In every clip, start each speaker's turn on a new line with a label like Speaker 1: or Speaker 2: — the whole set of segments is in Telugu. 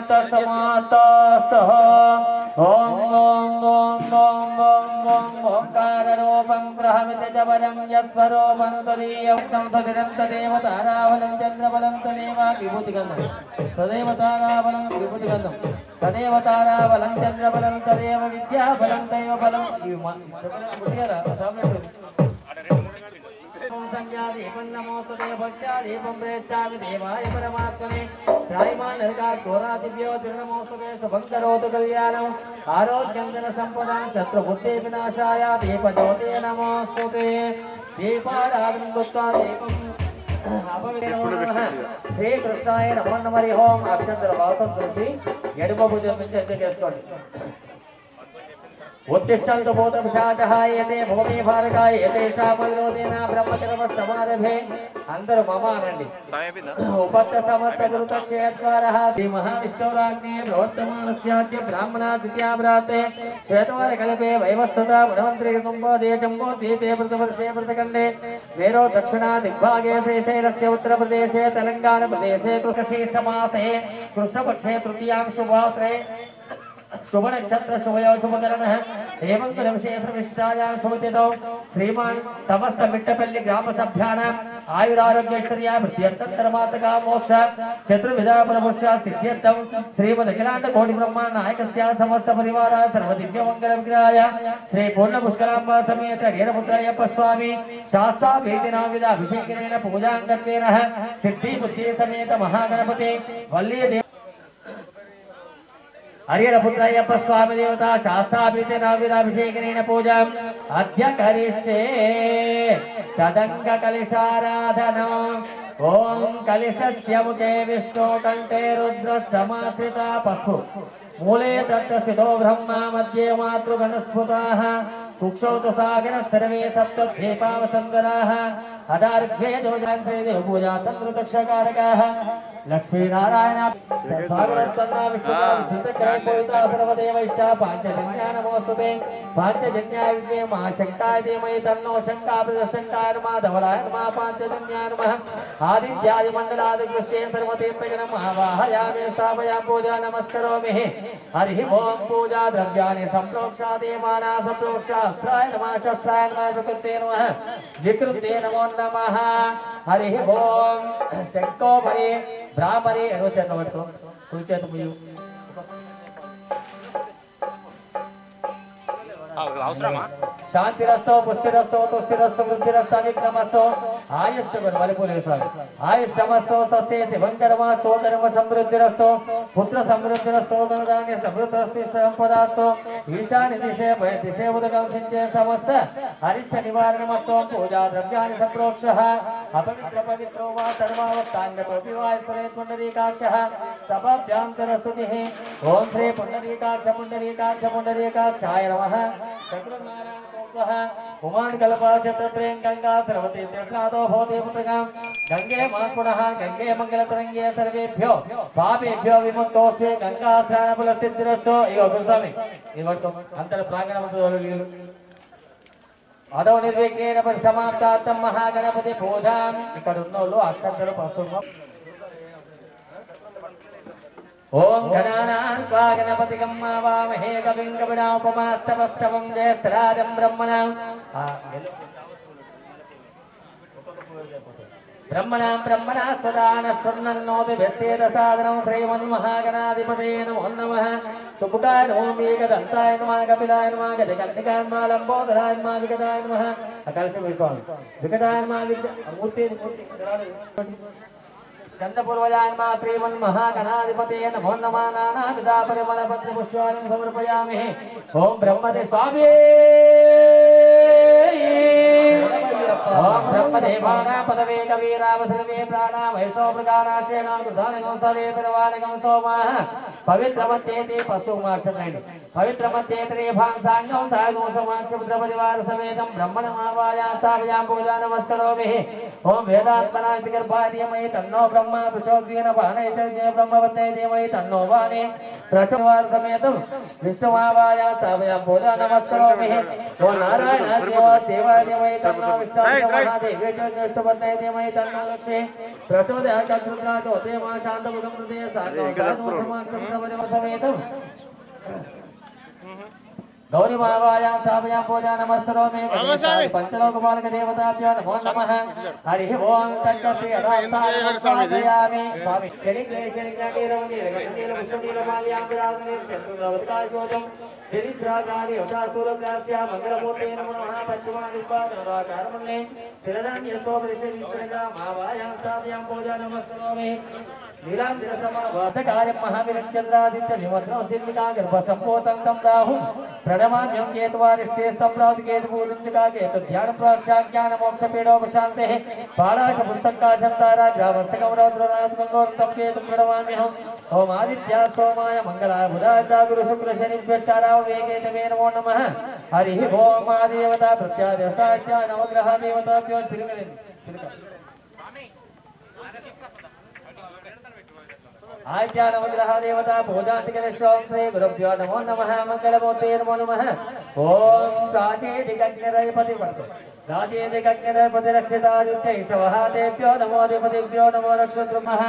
Speaker 1: तस्मात्तस्तः ओम ओम ओम ओम ओम ओम ओंकार रूपं ब्रह्ममिति च परं यस्वरूपं तदीयं तदिदं तदेव ताराबलं चन्द्रबलं तदेव विभूतिगन्धं तदेव ताराबलं विभूतिगन्धं तदेव ताराबलं चन्द्रबलं तदेव विद्याबलं दैव बलं संज्ञादीपं नमोस्तुते भक्त्यादीपं प्रेष्यामि देवाय परमात्मने त्रायमानर्काघोरादिभ्यो तिरुनमोस्तुते शुभं करोतु कल्याणम् आरोग्यं धनसम्पदां शत्रुबुद्धि विनाशाय दीपज्योते नमोस्तुते दीपाराधनं कृत्वा दीपम् श्री कृष्णाय नमो नमः ओम अक्षंतर भावं दृष्टि ఎడమ భుజం నుంచి ఎంత చేసుకోండి उत्तिष्ठन्तु भूतपिशाचः एते भूमि भारकाय एतेषामविरोधेन ब्रह्मचर्मसमारभे అందరూ మమ అనండి ఉపత్త సమస్త గురుతక్షేత్రః శ్రీ మహావిష్ణురాజ్ఞే ప్రవర్తమానస్యాద్య బ్రాహ్మణా ద్వితీయాభ్రాతే శ్వేతవార కల్పే వైవస్వత వనమంత్రి కుంభో దేశంభో దీపే ప్రతివర్షే ప్రతికండే వేరో దక్షిణా దిగ్భాగే శ్రీశైలస్య ఉత్తరప్రదేశే తెలంగాణ ప్రదేశే కృష్ణశీర్షమాసే కృష్ణపక్షే తృతీయాంశువాసరే शुभ नक्षत्र शुभयो शुभकरण एवं विशेष विशिष्टायां शुभतिथौ श्रीमान् समस्त मिट्टपल्ली ग्राम सभ्यानां आयुरारोग्यैश्वर्या वृद्ध्यर्थमातका मोक्ष चतुर्विधा प्रमुष्य सिद्ध्यर्थं श्रीमद् अखिलांड कोटि ब्रह्मांड नायकस्य समस्त परिवार सर्वदिव्य मंगल विग्रहाय श्री पूर्ण पुष्करांबा समेत वीरपुत्रायप्प स्वामी शास्त्रा वेदिना विध अभिषेकेन पूजांगत्वेन सिद्धि बुद्धि समेत महागणपति वल्ली हरिहरपुत्रायप्प स्वामी देवता शास्त्राभिषेकेन नाविदाभिषेकेन पूजाम् अद्य करिष्ये तदङ्ग कलिशाराधनम् ओम कलिशस्य मुखे विष्णु कंठे रुद्र समाश्रिता पशु मूले तत्स्थितो ब्रह्मा मध्ये मातृगणस्फुटाः कुक्षौ तु सागरः सर्वे सप्तद्वीपावसुन्दराः अदार्घ्ये दोजान्ते पूजा तन्त्रदक्षकारकाः लक्ष्मी नारायण पांचजन्यानमोस्तुते पांचजन्याय विद्ये महाशक्ताय धीमहि तन्नो शंका प्रदशंकाय नमः धवलाय नमः पांचजन्याय नमः आदित्यादि मंडलादिकृष्णे सर्वतीर्थगणम् आवाहयामि स्थापयामि पूजा नमस्करोमि हरि ओम पूजा द्रव्याणि संप्रोक्षा देवानां संप्रोक्षा अस्त्राय नमः शस्त्राय नमः प्रकृते नमः विकृते नमो नमः हरि ओम शंकोपरि ब्राह्मणे अनुचरणवतो कुलचेत मुयु शांतिरस्तो पुष्टिरस्तो तुष्टिरस्तो वृद्धिरस्तो विक्रमस्तो आयुष्यगुण बलिपुलेश्वर आयुष्यमस्तो सत्ये शिवंकर्म सोकर्म समृद्धिरस्तो पुत्र समृद्धिरस्तो धनधान्य समृद्धस्ति संपदास्तो ईशान्य दिशे दिशे उदकं सिंचे समस्त अरिष्ट निवारणमस्तो पूजा द्रव्याणि संप्रोक्षः अपवित्र पवित्रो वा सर्वावतांगतोऽपि वा स्मरेत् पुण्डरीकाक्षः सभाभ्यान्तरस्तुतिः ओम श्री पुण्डरीकाक्षाय नमः उमान कल्पाशत्रें गंगा सर्वती तीर्थनाथो भवति पुत्रकां गंगे पुनः गंगे मंगलतरंगे सर्वेभ्यो पापेभ्यो विमुक्तोऽस्ति गंगा स्नानफलसिद्धिरस्तो इगो गुरुस्वामी इवट्टु अंतर प्रांगणमंतु अदो निर्विघ्नेन परिसमाप्तार्थं महागणपति पूजां इकडुन्नोल्लु अक्षंतरु पशुम ओम गणानां त्वा गणपतिगं आवामहे कविं कविनामुपमास्तवस्तवं ज्येष्ठराजं ब्रह्मणां ब्रह्मणास्वदानस्वर्णन्नोदिभ्यस्तेदसादनं श्रीमन्महागणाधिपतये नमो नमः सुपुटाय नमो मेघदन्ताय नमः कपिलाय नमः गजकर्णिकाय नमः लम्बोदराय नमः विगताय नमः अकलशविस्वामी विगताय नमः मूर्ति चंद्रपूर्वजाय नमः श्रीमन्महागणाधिपतये नमो नमः नानाविधा परिमलपत्रपुष्पाणि समर्पयामि ओम ब्रह्मदे स्वामी ओम ब्रह्मदेवानां पदवे कवीरावसर्वे प्राणा वैसो प्रकाराशेना गुधानगं सदे परवानगं सोमः पवित्रमत्येते पशुमाक्षत्रैः पवित्रमत्येते भांसांगं सागं समाक्षपुत्र परिवार समेतं ब्रह्मणमावायां सावयां पूजा नमस्करोमि ओम वेदात्मनाति गर्भादिमयि तन्नो ब्रह्मा प्रचोदयेन पानयते ब्रह्मवते देवै तन्नो वाणी प्रचोदयार समेतं विष्णुमावायां सावयां पूजा नमस्करोमि ओम नारायण देवा देवाय देवै तन्नो विष्णु गौरी महावायां साभयां पूजा नमस्तरो मे पंचलोकपालक देवताभ्यो नमो नमः हरि ओम तत्सत् अदासायामि स्वामी श्री श्री ज्ञानेरवनीर गणनीर मुष्टिनीर माल्यां विराजनीर चतुर्वदकाशोजं श्री श्रागानि उदासुरकास्या मंगलमूर्ते नमो नमः पश्चिमादिपादराकारमण्ये तिरदान्य सोपरिशेवित्रगा महावायां साभयां पूजा नमस्तरो मे नीलांजनसमावासकार्यं महावीरचंद्रादित्य निमग्नौ सिद्धिका गर्भसम्पोतं तं राहु प्रथमान्यं केतुवारिष्टे सम्प्राप्त केतुपूर्णिका केतु ध्यान प्राक्षाज्ञान मोक्ष पीडोपशान्तेः पालाश पुस्तका शन्तारा ग्रामस्थकमरोद्रनाथमङ्गोत्तम केतु प्रणमाम्यहम् ओम आदित्या सोमाय मंगलाय बुधाय गुरु शुक्र शनिभ्यश्चाराव वेगेतवे नमो नमः हरिः ओम आदिदेवता प्रत्यादेवताश्च नवग्रह देवताभ्यो आज्ञा नवग्रह देवता पूजांतिकरेश्वरं श्री गुरुभ्यो नमो नमः मंगलमूर्ते नमो नमः ओम प्राचीदिगज्ञरयपति वर्तो राजेदिगज्ञरयपति रक्षितादित्यैषवः तेभ्यो नमो देवतेभ्यो नमो रक्षोद्रुमः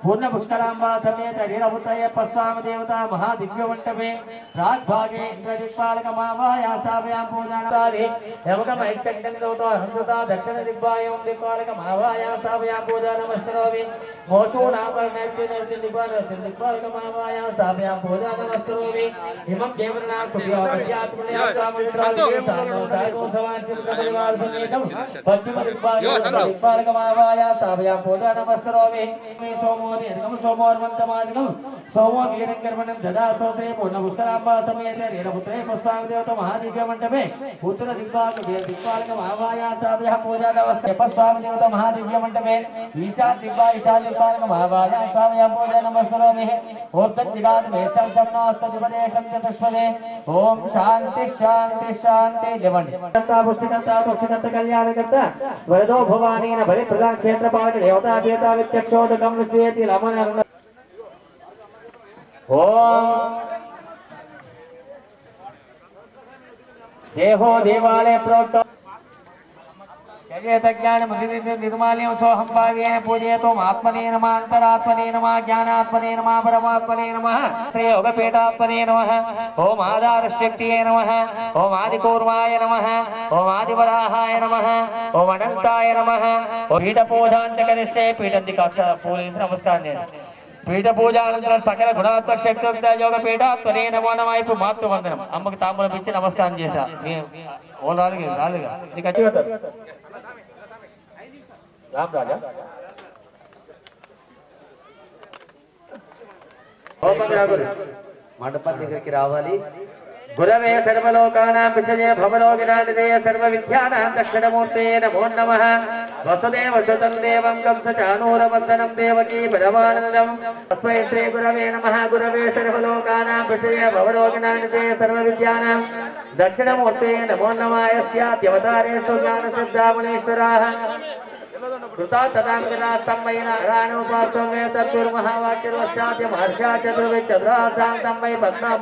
Speaker 1: पूर्ण पुष्करांबा समेत वीरभूतये पस्वाम देवता महादिव्यमण्डपे प्राग्भागे इंद्रदिक्पालक महावाया साभयां पूजानादि यमकमैक्षण्डन्दोतो हंसता दक्षिण दिग्भायं दिक्पालक महावाया साभयां पूजा नमस्करोमि मोषो नामर्णैर्दिनैर्दिन दिक्पालक महावाया साभयां पूजा नमस्करोमि इमं देवरणां कुभ्यो विद्यात्मने सामन्त्रादिके सामोदायको समांशिकपरिवार समेतं पश्चिम दिक्पालक महावाया साभयां पूजा नमस्करोमि सोमो निर्गम सोमोर्मन्तमादिगम सोमो वीरङ्कर्मणं ददा सोत्रे पूर्णपुष्करांबा समेते वीरपुत्रे पुष्पां देवता महादिव्य मंडपे उत्तर दिक्पालक महावाया साभयां पूजा नमस्ते पुष्पां देवता महादिव्य मंडपे ईशान दिक्पालक महावाया साभयां पूजा नमस्करोमि ओर्तज्जिगाद मेषं सप्नास्तदिपदेशं चतुष्पदे ओम शांति शांति शांति लेवंడి पुष्टिकर्ता कल्याणकर्ता वरदो भवानीन बलि प्रधान क्षेत्रपालक देवता देवता वित्यक्षोदकं विश्वेति रमण ओम देहो देवालय प्रोक्त ज्ञान निर्माल्यं सोहं भावेन पूजयतो आत्मने नमः अंतरात्मने नमः ज्ञानात्मने नमः परमात्मने नमः श्री योगपीठात्मने नमः ओम आधार शक्तिये नमः ओम आदिकूर्माय नमः ओम आदिवराहाय नमः ओम अनंताय नमः ओम पीठ पूजांचकरिष्ये पीठदिकाक्ष पूजयेసి नमस्कार पीठ पूजानंतर सकल गुणात्मक शक्तियुक्त योग पीठात्मने नमो नमः ఇప్పుడు మాతృ వందనం అమ్మకి తాంబూలం ఇచ్చి నమస్కారం చేశా ఓ రాలుగా నీకు అచ్చి राम राजा मंडपం దగ్గరికి రావాలి गुरवे सर्वलोकानां विषये भवलोकिनादिते सर्वविद्यानां दक्षिणमूर्ते नमो नमः वसुदेव सुतं देवं कंसचानूरमर्दनं देवकी परमानन्दं तस्मै श्री गुरवे नमः गुरवे सर्वलोकानां विषये भवलोकिनादिते सर्वविद्यानां दक्षिणमूर्ते नमो नमः यस्याद्यवतारेषु ज्ञानसिद्धामणीश्वराः कृता तदांगना तम्मयिन राणोपासमे तत्पुर्महावाक्यर्वश्चाद्य महर्षा चतुर्विचतुरासां तम्मयि पद्मा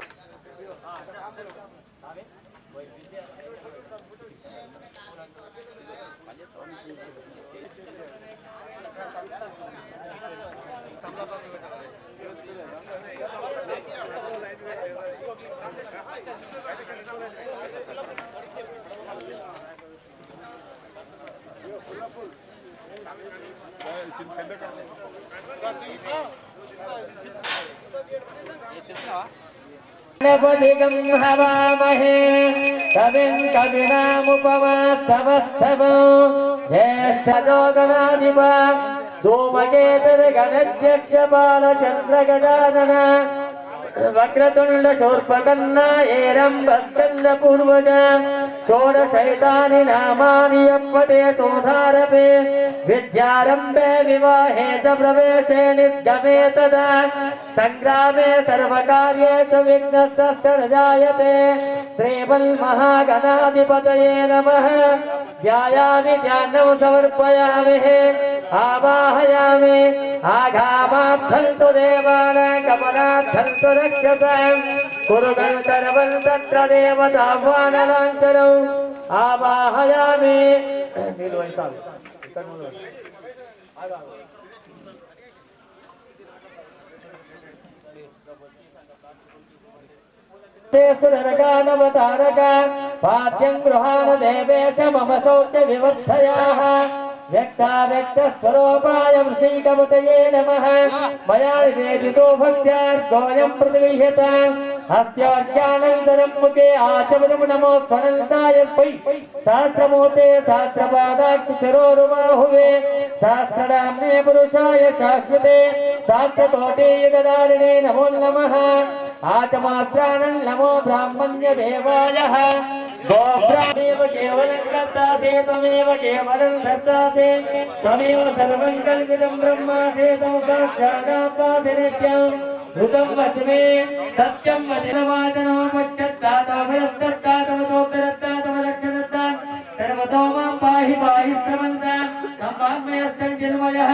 Speaker 1: गणपतिगं हवामहे कविं कविनामुपमास्तवस्तवो ज्येष्ठजो गणाधिपा धूमकेतुर्गणध्यक्षपालचन्द्रगजानन वक्रतुण्ड शूर्पकर्णा एरम्बस्कन्द पूर्वज षोडशैतानि नामानि यप्पतेतु धारपे विद्यारम्भे विवाहे च प्रवेशे निर्गमे तदा संग्रामे सर्वकार्येषु विघ्नस्तस्य न जायते श्रीमन्महागणाधिपतये नमः ध्यायामि ध्यानं समर्पयामि आवाहयामि आघामाद्धन्तु देवानां कमलाद्धन्तु रक्षसां कुरु गन्धर्वं तत्र देवताह्वाननान्तरम् आवाहयामि నీళ్ళు వయసాలు ఇక్కడ पाद्यं गृहाण देवेश मम सौख्य विवत्सयाः व्यक्ताव्यक्तस्वरूपाय वृषीकपतये नमः मया निवेदितो भक्त्यार्घोऽयं प्रतिगृह्यत हस्त्यार्घ्यानन्तरं मुखे आचमनं नमो स्वनन्ताय पै सहस्रमूर्ते सहस्रपादाक्षिशिरोरुबाहुवे सहस्रनाम्ने पुरुषाय शाश्वते सहस्रकोटे युगधारिणे नमो नमः आचमास्त्राणं नमो ब्राह्मण्य देवायः गोब्राह्मेव केवलं कर्तासे त्वमेव केवलं धर्तासे त्वमेव सर्वं कल्पितं ब्रह्मासे तं साक्षादात्मासि नित्यम् ऋतं वचमे सत्यं वचनवाचनमपच्चत्तातमभयश्चत्तातमतोत्तरत्तातमलक्षणत्ता सर्वतो मां पाहि पाहि स्रवन्ता तं वाङ्मयश्चं चिन्मयः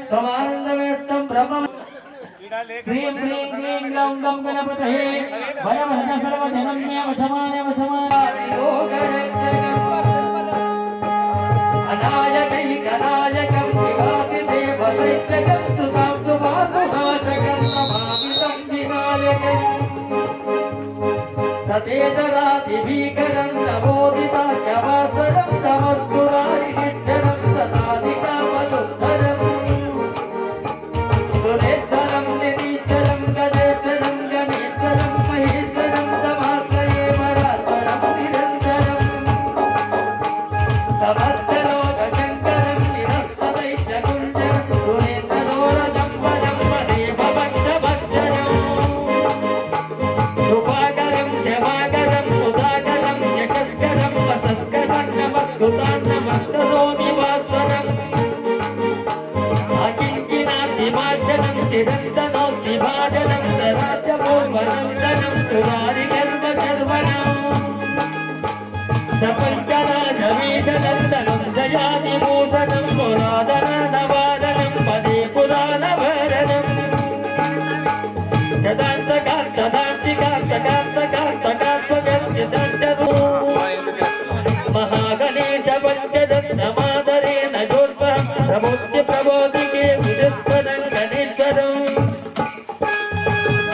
Speaker 1: त्वमानन्दमयस्तं ब्रह्म श्रीं ह्रीं क्लीं ग्लौं गं गणपतये वयमहं सर्वजनन्ये वशमाने अनायकैकनायकं विवासिते वदैत्यकं सुतां सुवासुहाचकं नमामितं विनायकम् सतेतरातिभीकरं नमोदिताख्यवासरं समस्तुरारिनिच्छरं सदाधिकामदुत्तरम् सुरेश्वरं निरीश्वरं गणेश्वरं गणेश्वरं महेश्वरं समाश्रये परात्परं निरन्तरम् समस्तलोकशङ्करं निरस्तदैत्यकुञ्जं सुरेन्द्रलोलजं वरं वदेव भक्तभक्षणम् कृपाकरं क्षमाकरं सुधाकरं यशस्करं वसत्करं नमस्कृतां नमस्तनोमि भास्वरम् अकिञ्चिनातिमार्जनं चिरन्तनोऽतिभाजनं सराज्यपूर्वनन्दनं सुरारिगर्भगर्वणम् सपञ्चराजवीशनन्दनं जयादिभूषणं पुरादननवादनं पदे पुराणभरणम् चदान्तकान्तदान्तिकान्तकान्तकान्तकान्तकान्तगर्जितञ्जनो महागणेश पञ्चदन्तमादरेण जोर्पं प्रबोध्य प्रबोधिके विदुष्पदं गणेश्वरम्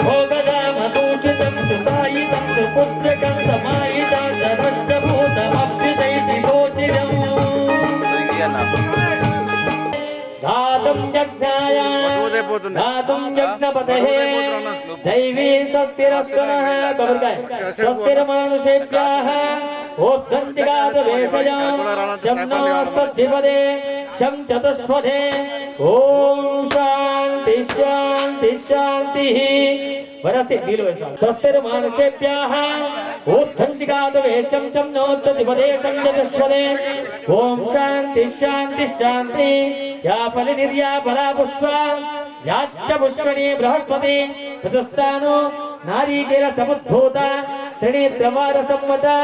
Speaker 1: भोगदामसूचितं सुसायितं सुपुत्रकं समाहितं सरस्तभूतमभ्युदैति शोचिरम् धातुं यज्ञाय धातुं यज्ञपतये दैवी सस्तिरस्तनः स्वस्तिर्मानुषेभ्यः ओद्धन्तिकादवेशयां शं नमस्तद्धिपदे शं चतुष्पदे ॐ शान्ति शान्ति शान्तिः वरस्य नीलवेशं स्वस्तिर्मानुषेभ्यः ओद्धन्तिकादवेशं शं नमस्तद्धिपदे शं चतुष्पदे ॐ शान्ति शान्ति शान्ति या फलनिर्या फला पुष्पा याच्च पुष्पणे बृहस्पति चतुस्थानो नारीकेल समुद्भूता त्रिनेत्रवार संवता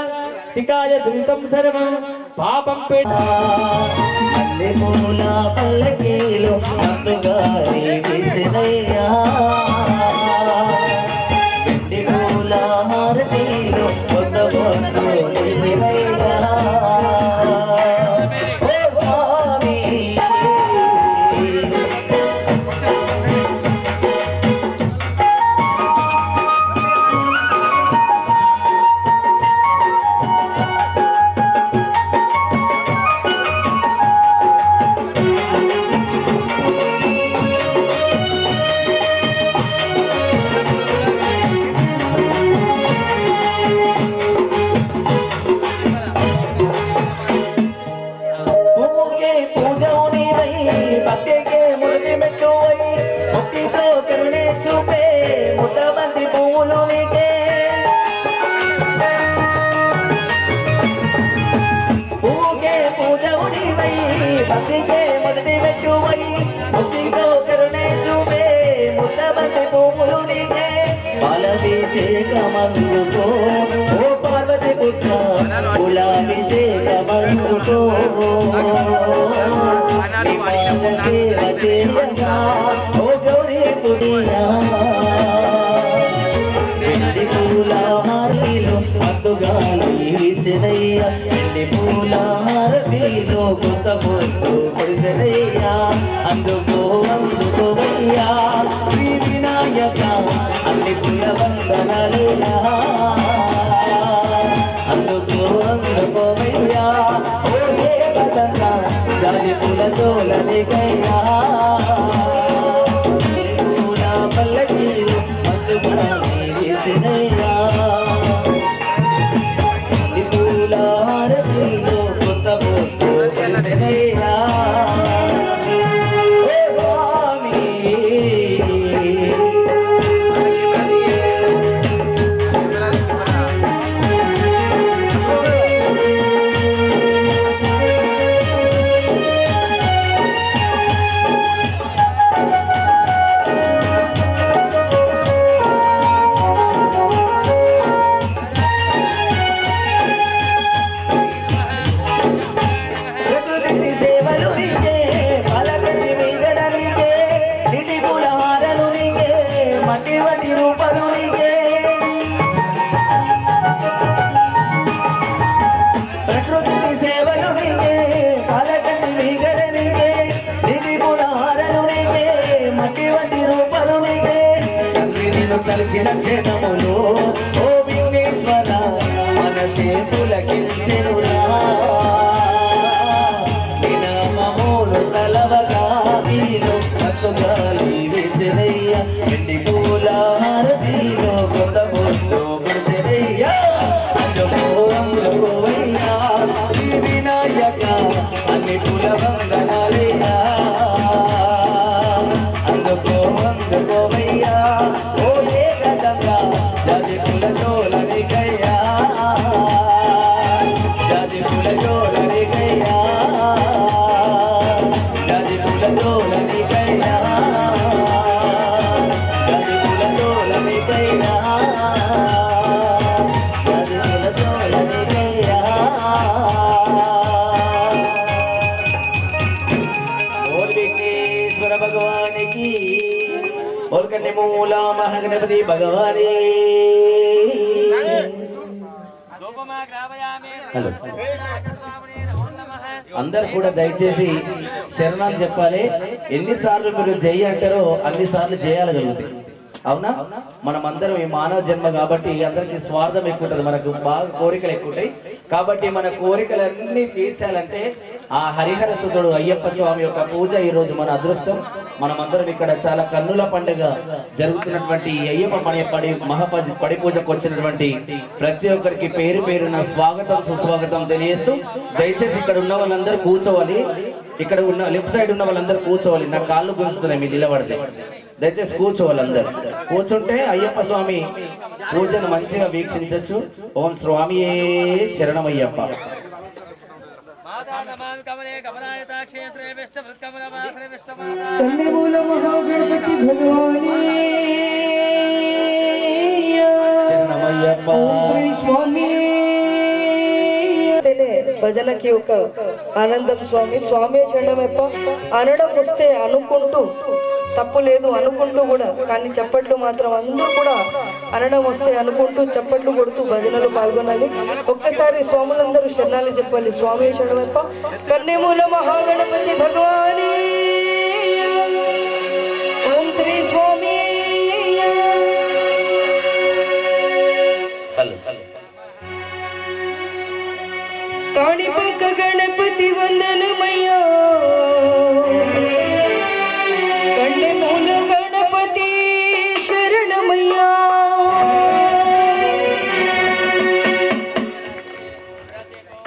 Speaker 1: सिकाय दुरितं सर्वं पापं पेटा
Speaker 2: अल्लेमूला पल्लकीलो नंदगारी विजयया बेंडिमूला हारतीलो कोत्तबोत्तो विजयया ओ स्वामी पालाभिषेकमंदुको ओ पार्वती पुत्र कुलाभिषेकमंदुको सेवा चेयगा ओ गौरी पुरिया बेंडी पूला हारिलो ముందుగా వీచెనయ్య ఎండి పూల హారతిలో కొత్త పొత్తు పొడిసెనయ్యా అందుకో అందుకోవయ్యా శ్రీ వినాయక అన్ని కుల వందనాలయ్యా అందుకో అందుకోవయ్యా ఓ ఏ కదన్నా జాజి పూల జోలనికయ్యా పూల పల్లకీలు అందుగా వీచెనయ్యా కొత్త పొత్తు పొడిసెనయ్యా కలిసిన క్షణములో ఓ విఘ్నేశ్వర మనసే పులకించెనురా వినామములు తలవగా నీలో కత్తుగాలి వీచెనయ్య ఎండి పూల హారతిలో కొత్త పొత్తు పొడిసెనయ్యా అందుకోవయ్యా శ్రీ వినాయక అన్ని పూల వందనాలయ్యా అందుకోవయ్యా ఓ ఏ కదంగా జాజి పూల జోలనికయ్యా జాజి పూల జోలనికయ్యా జాజి పూల జోలనికయ్యా జాజి పూల జోలనికయ్యా జాజి పూల జోలనికయ్యా ఓ విఘ్నేశ్వర భగవానికి और कन्ने मूला महागणपति भगवानी హలో అందరు కూడా దయచేసి శరణాలు చెప్పాలి ఎన్నిసార్లు మీరు జై అంటారో అన్నిసార్లు జయాలగలుగుతాయి అవునా మనం అందరం ఈ మానవ జన్మ కాబట్టి అందరికి స్వార్థం ఎక్కువ ఉంటుంది మనకు బాగా కోరికలు ఎక్కువ ఉంటాయి కాబట్టి మన కోరికలన్నీ తీర్చాలంటే ఆ హరిహర సుతుడు అయ్యప్ప స్వామి యొక్క పూజ ఈ రోజు మన అదృష్టం మనమందరం ఇక్కడ చాలా కన్నుల పండుగ జరుగుతున్నటువంటి అయ్యప్ప పడి పూజకు వచ్చినటువంటి ప్రతి ఒక్కరికి పేరు పేరున స్వాగతం సుస్వాగతం తెలియజేస్తూ దయచేసి ఇక్కడ ఉన్న వాళ్ళందరూ కూర్చోవాలి ఇక్కడ ఉన్న లెఫ్ట్ సైడ్ ఉన్న వాళ్ళందరూ కూర్చోవాలి నా కాళ్ళు గుంజుతున్నాయి మీరు నిలబడితే దయచేసి కూర్చోవాలి అందరు కూర్చుంటే అయ్యప్ప స్వామి పూజను మంచిగా వీక్షించవచ్చు ఓం స్వామియే శరణమయ్యప్ప
Speaker 3: కన్నెమూల మహాగణపతి భగవాని
Speaker 2: శరణమయ్యప్ప
Speaker 3: శ్రీ స్వామి భజనకి ఒక ఆనందం స్వామి స్వామి చరణమప్ప అనడం వస్తే అనుకుంటూ తప్పు లేదు అనుకుంటూ కూడా కానీ చప్పట్లు మాత్రం అందరూ కూడా అనడం వస్తే అనుకుంటూ చప్పట్లు కొడుతూ భజనలో పాల్గొనాలి ఒక్కసారి స్వాములందరూ శరణాలు చెప్పాలి స్వామి శరణమప్ప కన్నెమూల మహాగణపతి భగవాని ఓం శ్రీ స్వామి కాణిపాక గణపతి వందనమయ్యా కన్నెమూల గణపతి శరణమయ్యా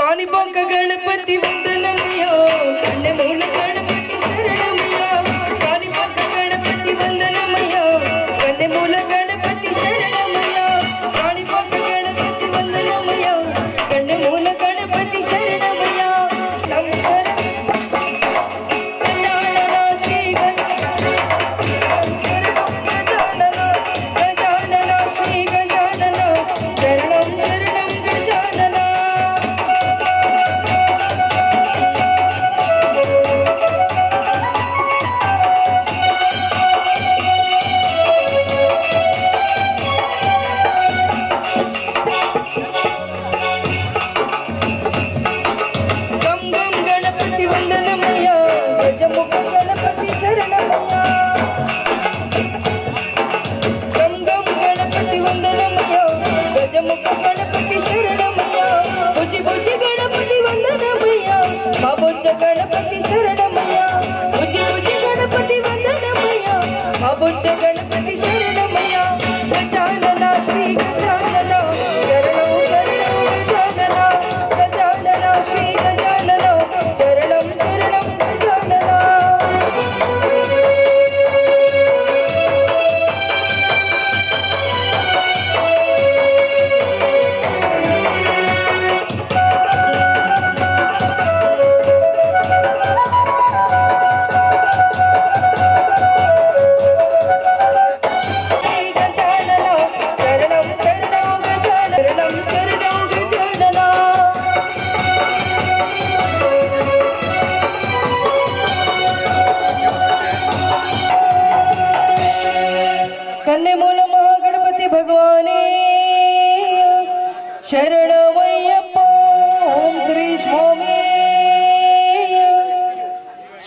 Speaker 3: కాణిపాక గణపతి వందనమయ్యా కన్నెమూల గణపతి శరణమయ్యా కాణిపాక గణపతి వందనమయ్యా కన్నెమూల గణపతి శరణమయ్యా కాణిపాక గణపతి వందనమయ్యా కన్నెమూల గణపతి శరణమయ్యా శరణమయ్యప్ప ఓం శ్రీ స్వామి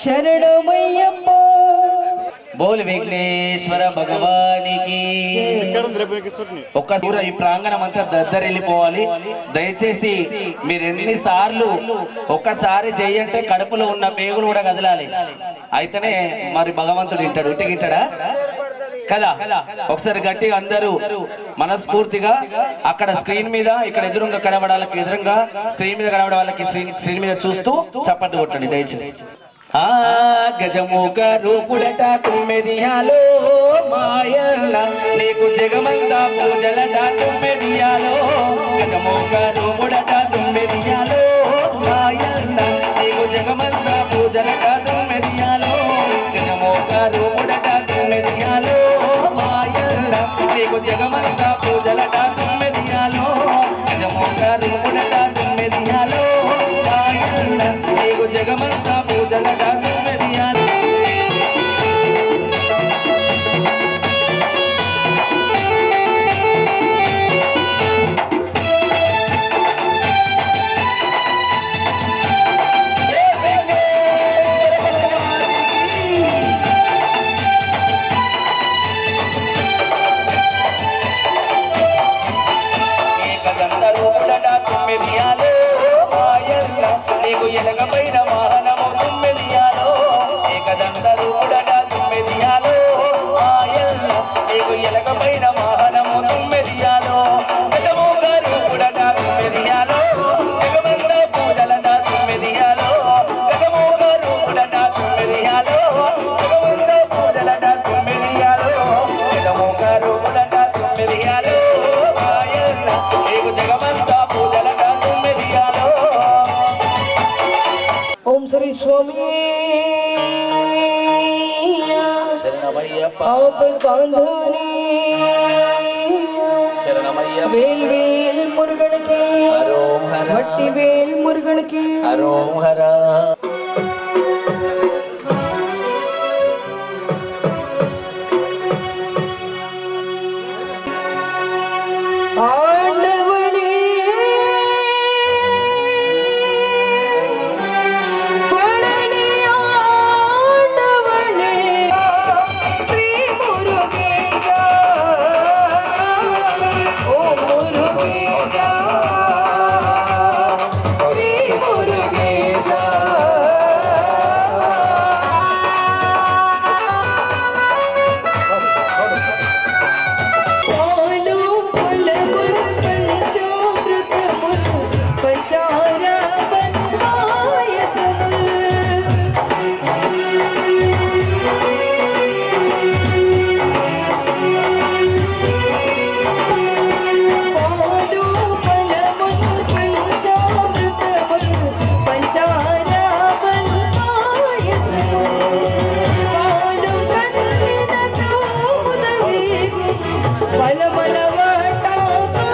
Speaker 3: శరణమయ్యప్ప.
Speaker 2: బోల్ విఘ్నేశ్వర భగవానికి. ఒక్కసారి ఈ ప్రాంగణం అంతా దద్దరిల్లిపోవాలి. దయచేసి మీరు ఎన్నిసార్లు ఒక్కసారి చెయ్యంటే కడుపులో ఉన్న పేగులు కూడా కదలాలి. అయితేనే మరి భగవంతుడు వింటాడు. ఇంటికింటాడా కదా? ఒకసారి గట్టిగా అందరూ మనస్ఫూర్తిగా అక్కడ స్క్రీన్ మీద ఇక్కడ ఎదురుగా కనబడే వాళ్ళకి ఎదురుగా స్క్రీన్ మీద కనబడే వాళ్ళకి స్క్రీన్ మీద చూస్తూ చప్పట్లు కొట్టండి దయచేసి. ఆ గజముఖ రూపుడట తుమ్మెదియాలో మాయల్ల నీకు జగమంతా పూజలట తుమ్మెదియాలో. గజముఖ రూపుడట తుమ్మెదియాలో మాయల్ల నీకు జగమంతా పూజలట తుమ్మెదియాలో. గజముఖ రూపుడట తుమ్మెదియాలో మాయల్ల నీకు జగమంతా పూజలట తుమ్మెదియాలో. గజముఖ రూపుడట తుమ్మెదియాలో మాయల్ల నీకు జగమంతా పూజలట తుమ్మెదియాలో. నీకు ఎలగపైన వాహనము తుమ్మెదియాలో. ఏకదండరూపుడట తుమ్మెదియాలో మాయల్ల నీకు ఎలగపైన వాహనము తుమ్మెదియాలో. గజముఖ రూపుడట తుమ్మెదియాలో జగమంత పూజలట తుమ్మెదియాలో. గజముఖ రూపుడట తుమ్మెదియాలో జగమంత పూజలట తుమ్మెదియాలో. గజముఖ రూపుడట తుమ్మెదియాలో మాయల్ల నీకు జగమంత పూజలట తుమ్మెదియాలో.
Speaker 3: ఓం శ్రీ స్వామి
Speaker 2: శరణమయ్యప్ప
Speaker 3: బాంధవని
Speaker 2: శరణమయ్యప్ప
Speaker 3: వేల్ వేల్ మురుగనికి
Speaker 2: హరోహర
Speaker 3: వట్టి వేల్ మురుగనికి
Speaker 2: హరోహర.
Speaker 3: ఆండవని ఫణని ఆండవని శ్రీ మురుగేశ ఓ మురుగేశ శ్రీ మురుగేశ. పాలు ఫలములు పంచామృతములు పంచార పాలు ఫలములు పంచామృతములు పంచార పాలు కన్నిన గోమున వేగు మలమల వాటాకు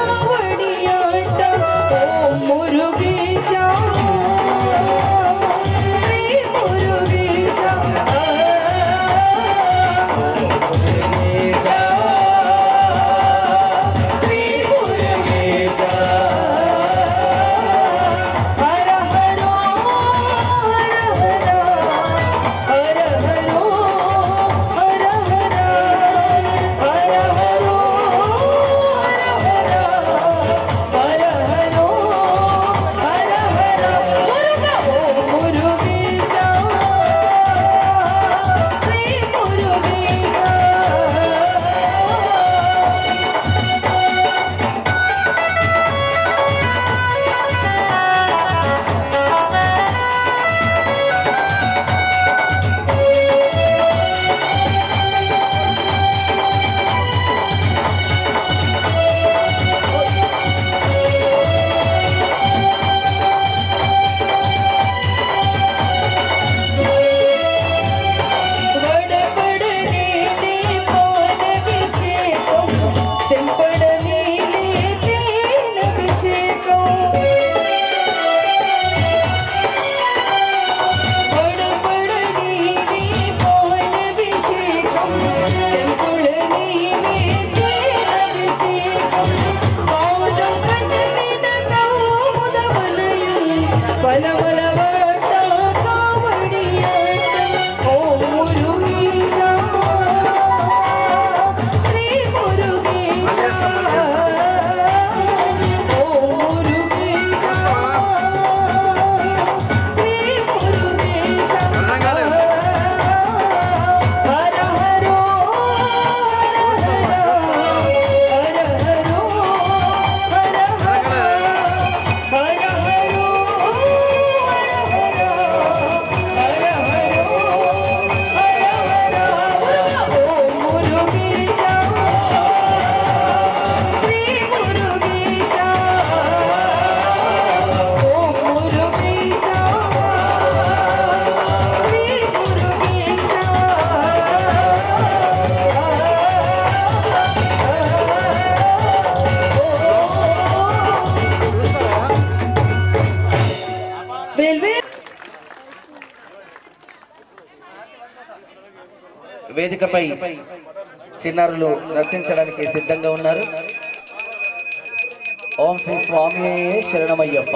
Speaker 2: వేదికపై చిన్నారులు నర్తించడానికి సిద్ధంగా ఉన్నారు. ఓం శ్రీ స్వామి శరణమయ్యప్ప.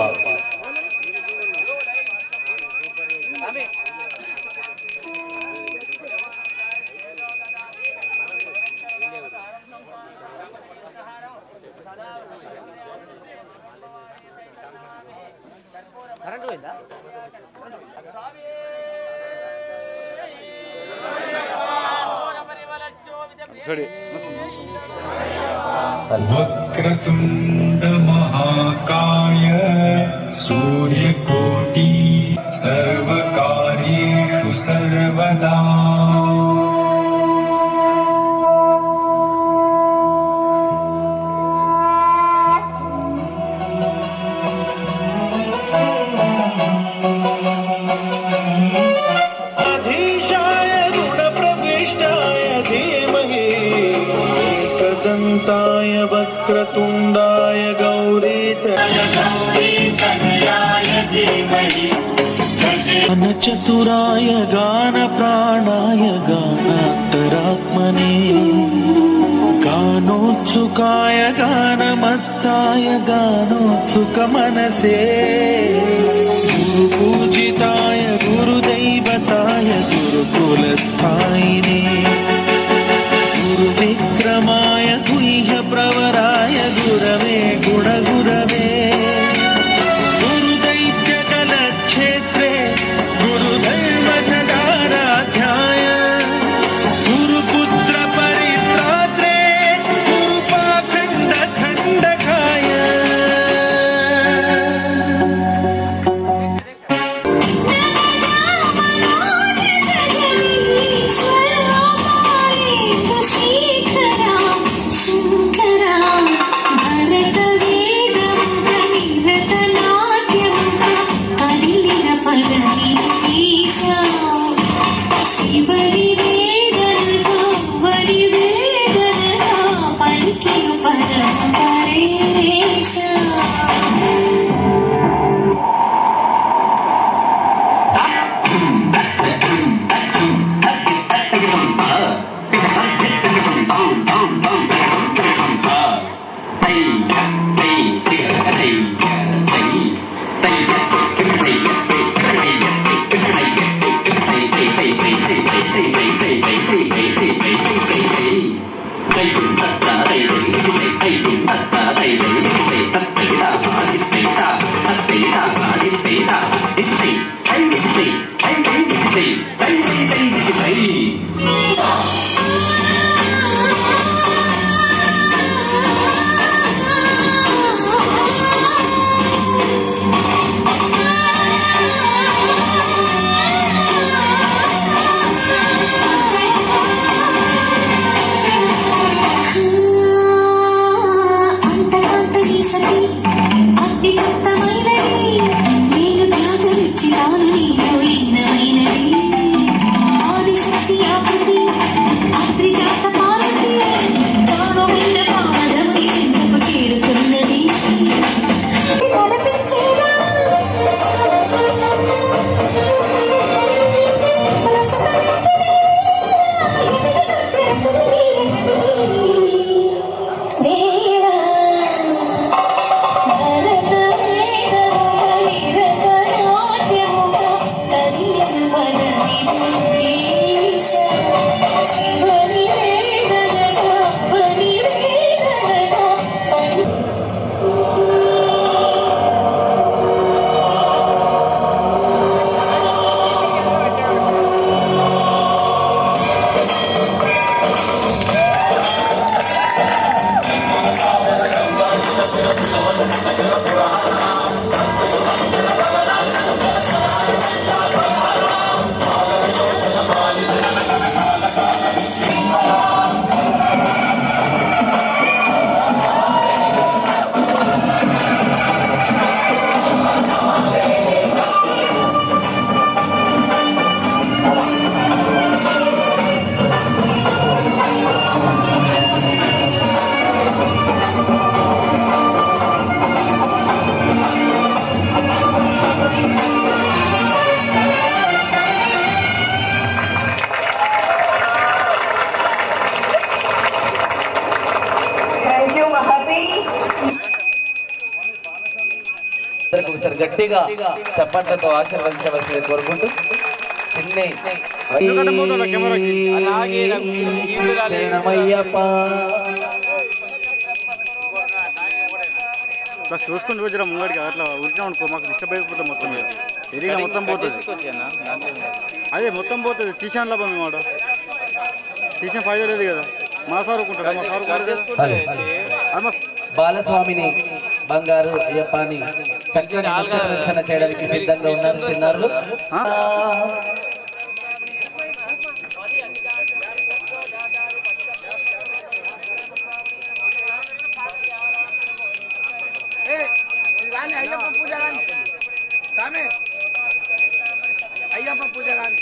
Speaker 4: वक्रतुंड महाकाय सूर्यकोटि सर्वकार्येषु सर्वदा वक्रतुंडाय गौरीतनयाय धीमहि चतुराय गान प्राणाय गानान्तरात्मने गानोत्सुकाय गानमत्ताय गानोत्सुक मनसे गुरुपूजिताय गुरुदैवताय गुरुकुलस्थायिने गुरुविक्रमाय गुह्य प्रवराय गुरवे गुणगुरवे गुरुदैत्यकलक्षेत्रे गुरुदैव सदाराध्याय गुरुपुत्र परित्रात्रे गुरुपाखण्ड खण्डकाय
Speaker 5: Vela
Speaker 2: ఒకసారి గట్టిగా చప్పట్లతో ఆశీర్వదించవలసింది కోరుకుంటూ
Speaker 5: చూసుకుంటూ వచ్చిన ముంగడికి అట్లా ఉరికినా అనుకో మాకు డిస్టర్బ్ అయిపోతుంది మొత్తం ఏరియా మొత్తం పోతుంది అదే మొత్తం పోతుంది తీసాను లాభం మేము వాడు తీసిన ఫైదా లేదు కదా మా సార్ ఊరుకుంటారు మా సార్
Speaker 2: బాలస్వామిని బంగారు అయ్యప్పని చక్కని ఆలోచన చేయడానికి సిద్ధంగా ఉన్నారు చిన్నారులు.
Speaker 5: అయ్యప్ప పూజ కానీ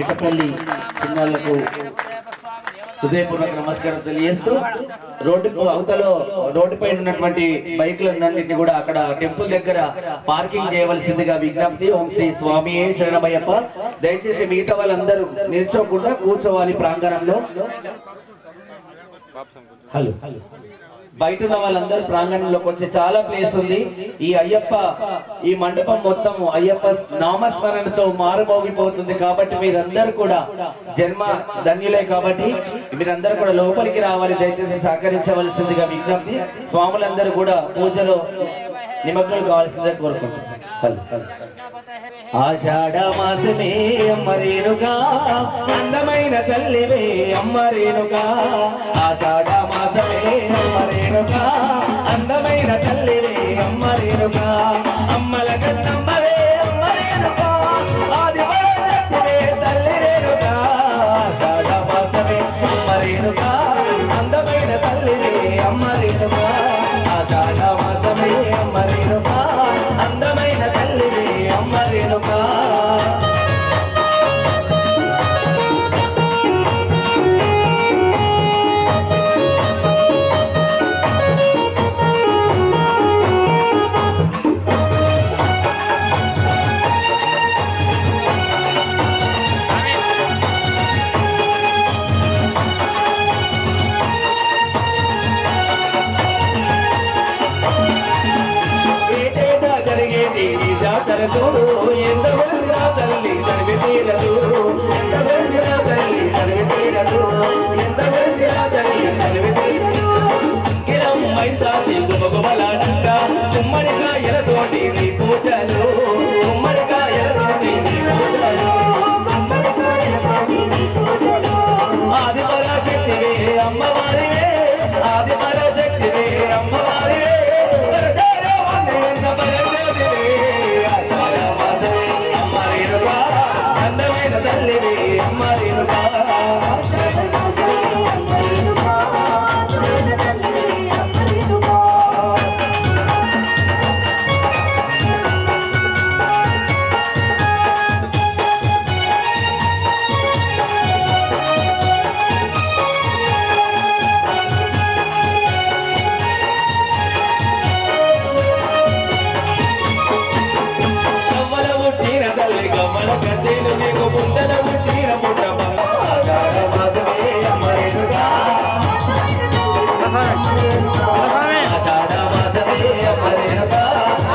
Speaker 2: మిట్టపల్లి చిన్నాలకు హృదయపూర్వక నమస్కారం తెలియజేస్తూ రోడ్డుకు అవతలో రోడ్డు పైన ఉన్నటువంటి బైకులన్నింటినీ కూడా అక్కడ టెంపుల్ దగ్గర పార్కింగ్ చేయవలసిందిగా విజ్ఞప్తి. ఓం శ్రీ స్వామి శరణమయ్యప్ప. దయచేసి మిగతా వాళ్ళందరూ నిల్చోకుండా కూర్చోవాలి ప్రాంగణంలో. హలో, బయట ఉన్న వాళ్ళందరూ ప్రాంగణంలోకి వచ్చి చాలా ప్లేస్ ఉంది. ఈ అయ్యప్ప ఈ మండపం మొత్తం అయ్యప్ప నామస్మరణతో మారుమోగిపోతుంది. కాబట్టి మీరందరూ కూడా జన్మ ధన్యులే. కాబట్టి మీరందరూ కూడా లోపలికి రావాలి. దయచేసి సహకరించవలసిందిగా విజ్ఞప్తి. స్వాములందరూ కూడా పూజలో నిమగ్నం కావాల్సిందిగా కోరుకుంటున్నాం. ఆషాఢ మాసమే అమ్మ రేణుకా, అందమైన తల్లివే అమ్మ రేణుకా. ఆషాఢ మాసమే అమ్మ రేణుకా, అందమైన తల్లివే అమ్మ రేణుకా. అమ్మల కన్నమ్మవే అమ్మ రేణుకా, ఆది పరాశక్తివే తల్లి రేణుకా. ఆషాఢ మాసమే అమ్మ రేణుకా, అందమైన తల్లివే అమ్మ రేణుకా. ఆషాఢ మాసమే అమ్మ రేణుకా, అందమైన తల్లివే అమ్మ రేణుకా. చూడు ఎంత వెలిసిరా తల్లి తనివి తీరదు, ఎంత వెలిసిరా తల్లి తనివి తీరదు, ఎంత వెలిసిరా తల్లి తనివి తీరదు. కిరం మైసాచి గుమగుమలాడంట గుమ్మడికాయలతోటి నీ పూజలు, గుమ్మడికాయలతోటి నీ పూజలు. ఆది పరాశక్తివే అమ్మవారివే, ఆది పరాశక్తివే అమ్మవారివే. అందమైన తల్లివే అమ్మ రేణుకా. గద్దెలు నీకు బుట్టల ఉట్టిన పుట్ట. ఆషాఢ మాసమే అమ్మ రేణుకా, ఆషాఢ మాసమే అమ్మ రేణుకా,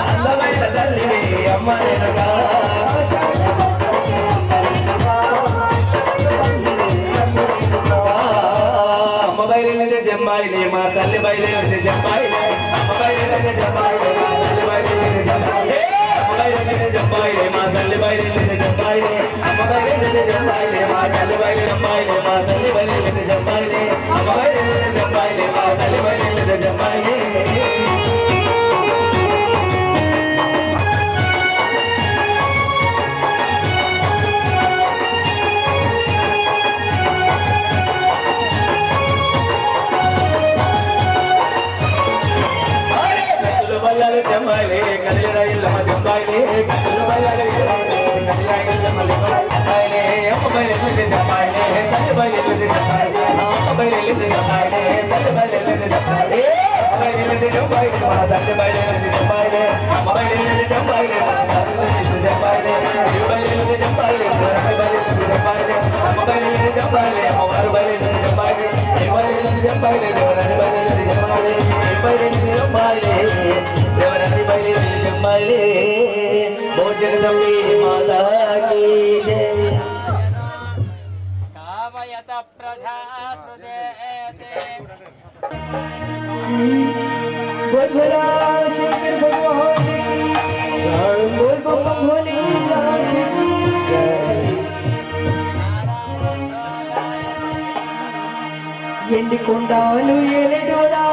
Speaker 2: అందమైన తల్లివే అమ్మ రేణుకా. అమ్మ బయలుదే జమ్మాయిలే మా తల్లి బయలుదే జమ్మాయిలే, అమ్మ బయలుదే జమ్మాయిలే మా తల్లి బయలుదే జమ్మాయిలే. జంబాయిలే మా తల్లి బయలుదే జంబాయిలే, అమ్మ బయలుదే జంబాయిలే మా తల్లి బయలు జంబాయిలే, మా తల్లి బయలుదే జంబాయిలే, అమ్మ బయలుదే జంబాయిలే మా తల్లి బయలుదే జంబాయిలే. జంబాయిలే కదిలిరా ఇల్లమ్మ జంబాయిలే, కదిలి బయలు కదిలిరా ఇల్లమ్మ జంబాయిలే. అమ్మ బయలుదే జంబాయిలే తల్లి బయలుదే జంబాయిలే, అమ్మ బయలుదే జంబాయిలే తల్లి బయలుదే జంబాయిలే. బయలుదే జంబాయిలే మా తల్లి బయలుదే జంబాయిలే, అమ్మ బయలుదే జంబాయిలే మా తల్లి బయలుదే జంబాయిలే. బయలుదే జంబాయిలే బయలుదే జంబాయిలే, అమ్మ బయలుదే జంబాయిలే అమ్మవారు బయలుదే జంబాయిలే. బయలుదే జంబాయిలే దేవరాని బయలుదే జంబాయిలే, బయలుదే జంబాయిలే దేవరాని బయలుదే జంబాయిలే. భోజన తమ్మి మాతాకి జై.
Speaker 3: बोल भोला शंकर भगवान की बोल बम भोलेनाथ की ఎండి కొండాలు ఎలెడోడా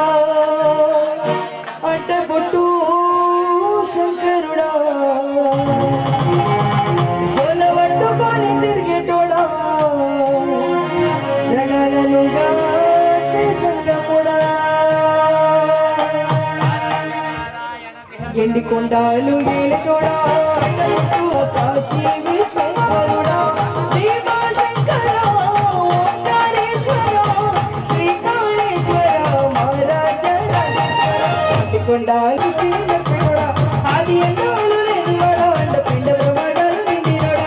Speaker 3: అడ్డబొట్టు శంకరుడా జోల పట్టుకొని తిరిగేటోడా జగలనుగా సంగముడా. ఎండి కొండాలు ఎలెడోడా అడ్డబొట్టు కాశీ విశ్వేశ్వరుడా ఎండికొండ సృష్టిని చెప్పినోడా ఆది ఎండోలు లేనివాడా అంట పిండ ప్రమాణాలు నిండినోడా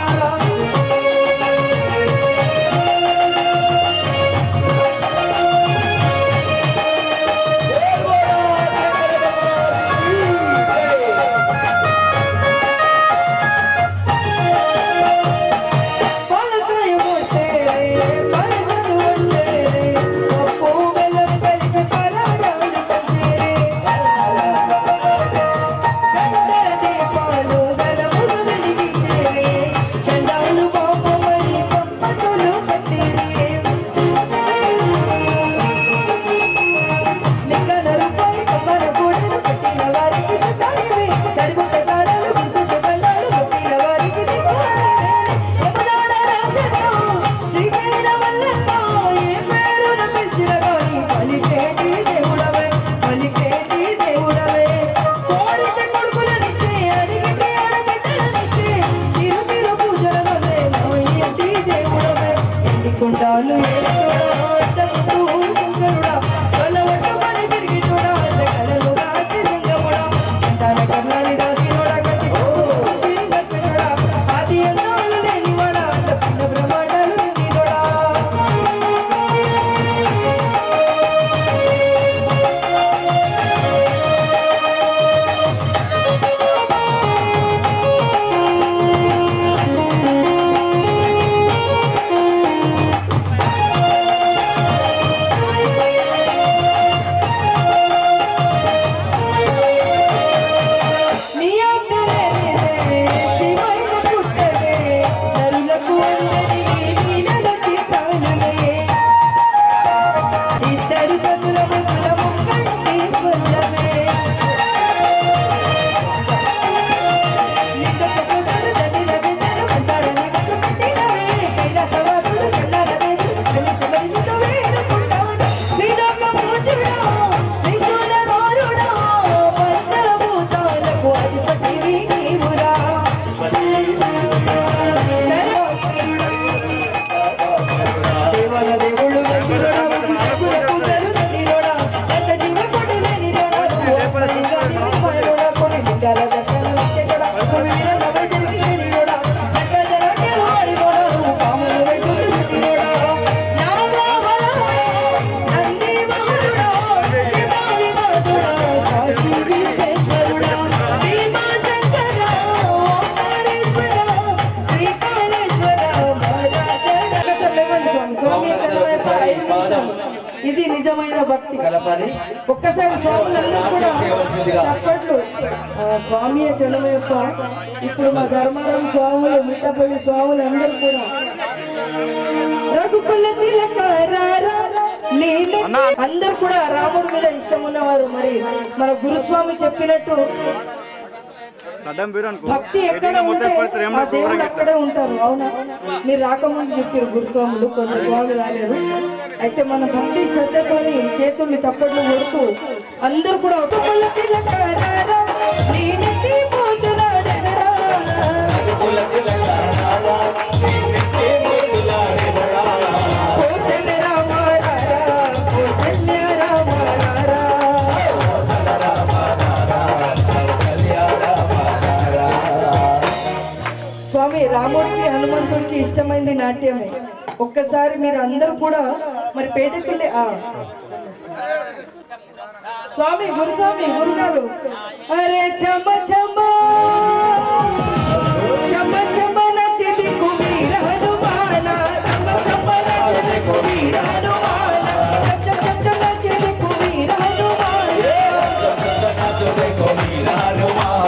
Speaker 3: కుండాలు శంకరుడా కొలవటమని తిరిగినోడా జగలను రాజి రంగముడా తన కర్ణాన్ని రాసినోడా కట్టి సృష్టిని కప్పినోడా ఆది అందాలు లేనివాడా అంట పిండ బ్రహ్మాండాలు నిండినోడా ఇది నిజమైన భక్తి. ఒక్కసారి స్వాములందరూ కూడా చప్పట్లు. స్వామి శరణమయ్యప్ప. ఇప్పుడు మా ధర్మారం స్వాములు, మిట్టపల్లి స్వాములు అందరూ కూడా రఘుకుల తిలక అందరు కూడా రాముడి మీద ఇష్టం ఉన్నవారు. మరి మన గురుస్వామి చెప్పినట్టు భక్తి ఎక్కడ ఉంటే ఆ దేవుడు అక్కడే ఉంటారు. అవునా? మీరు రాకముందు చెప్పారు గురుస్వాములు, కొన్ని స్వాములు రాలేరు. అయితే మన భక్తి శ్రద్ధతోని చేతుల్ని చప్పట్లు కొడుతూ అందరు కూడా స్వామి రాముడికి హనుమంతుడికి ఇష్టమైంది నాట్యమే. ఒక్కసారి మీరు అందరూ కూడా మరి పేటకెళ్ళి స్వామి గురుస్వామి గురుగారు అరే చమ చమ చమ చమ నచ్చది కుమీర హనుమాన చమ చమ నచ్చది కుమీర హనుమాన చమ చమ నచ్చది కుమీర హనుమాన నచ్చది కుమీర హనుమాన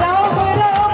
Speaker 3: రామ రామ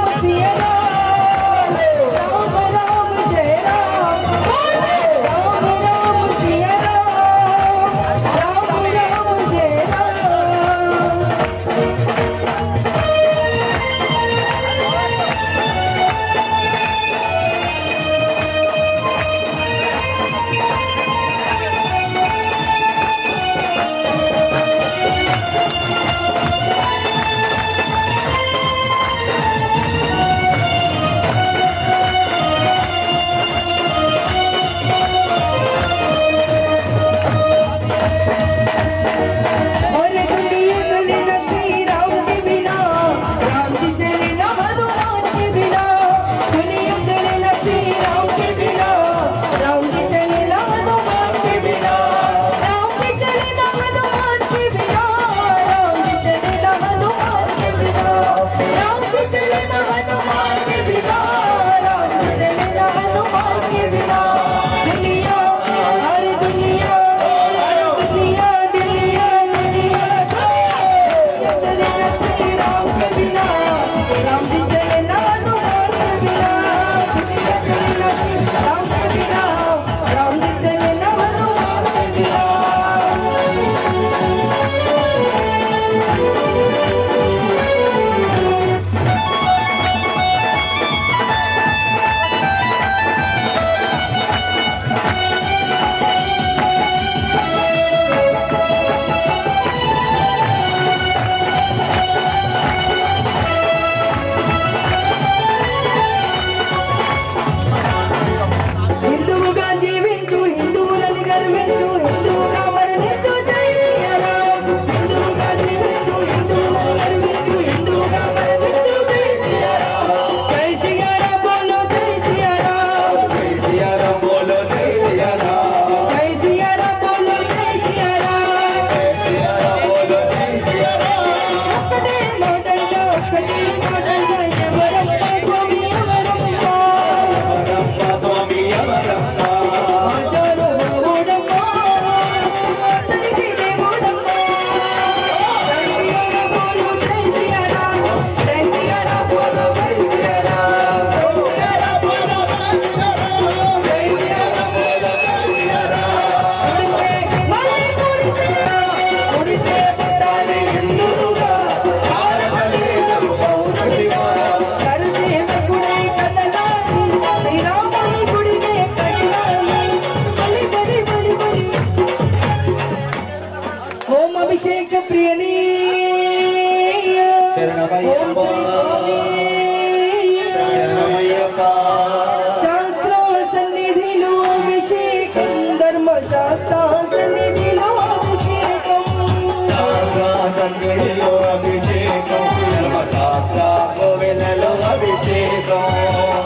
Speaker 2: శరణమయ్యప్ప శరణమయ్యప్ప
Speaker 3: శాస్త్ర సన్నిధిలో అభిషేకం ధర్మశాస్త్ర సన్నిధిలో అభిషేకం
Speaker 2: సన్నిధిలో అభిషేకం ధర్మశాస్త్ర కోవెలలో అభిషేకం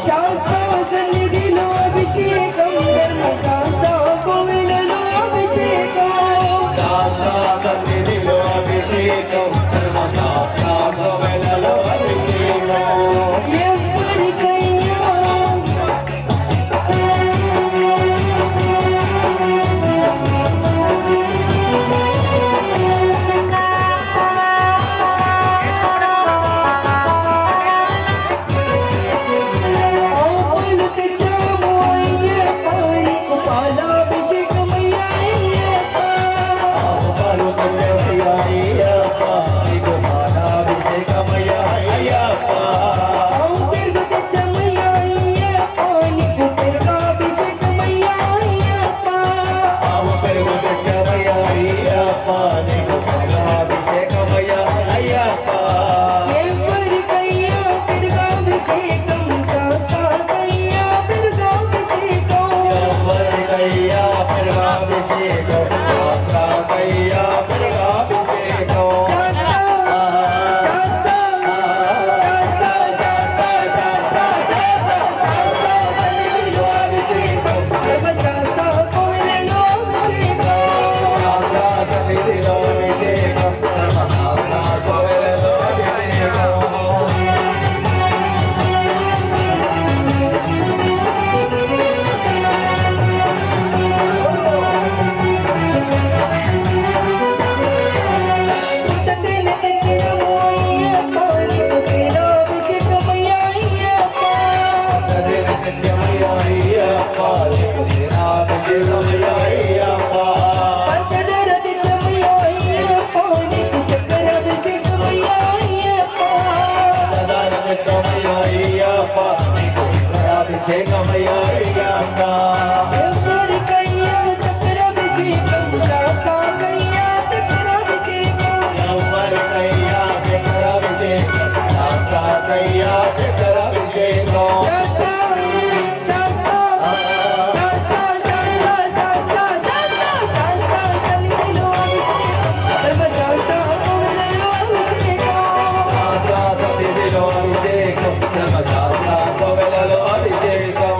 Speaker 3: శాస్త్ర సన్నిధిలో అభిషేకం ధర్మశాస్త్ర కోవెలలో అభిషేకం
Speaker 2: శాస్త్ర సన్నిధిలో అభిషేకం ధర్మశాస్త్ర కోవెలలో అభిషేకం
Speaker 3: ఎవరికైనా ఆవులు తెచ్చాము అయ్యప్ప నీకు పాలాభిషేకం అయ్యప్ప
Speaker 2: పాలు తెచ్చయ్యప్ప నీకు పాలాభిషేకమయ్య అయ్యప్ప
Speaker 3: పెరుగు తెచ్చామయ్యా అయ్యప్ప నీకు పెరుగాభిషేకం అయ్యప్ప
Speaker 2: ఆవు పెరుగు తెచ్చవయ్య అయ్యప్ప నీకు పాలాభిషేకమయ్య అయ్యప్ప
Speaker 3: ఎవరికయ్యా పెరుగాభిషేకం శాస్త్రాకయ్యా పెరుగాభిషేకం
Speaker 2: ఎవరికయ్యా పెరుగాభిషేకం శాస్త్రాకయ్యా పెరుగాభిషేకం
Speaker 3: శాస్త్ర శాస్త్ర సన్నిధిలో అభిషేకం ధర్మశాస్త్ర కోవెలలో అభిషేకం
Speaker 2: సన్నిధిలో అభిషేకం ధర్మశాస్త్ర కోవెలలో అభిషేకం
Speaker 3: పుట్టతేనె తెచ్చినము అయ్యప్ప నీకు తేనాభిషేకం అయ్యప్ప పంచదార తెచ్చమయ్యా అయ్యప్ప నీకు చక్కెరాభిషేకం అయ్యప్ప ఎవరికయ్యా చక్కెరాభిషేకం శాస్త్రాకయ్యా చక్కెరాభిషేకం శాస్త్ర శాస్త్ర సన్నిధిలో అభిషేకం ధర్మశాస్త్ర కోవెలలో అభిషేకం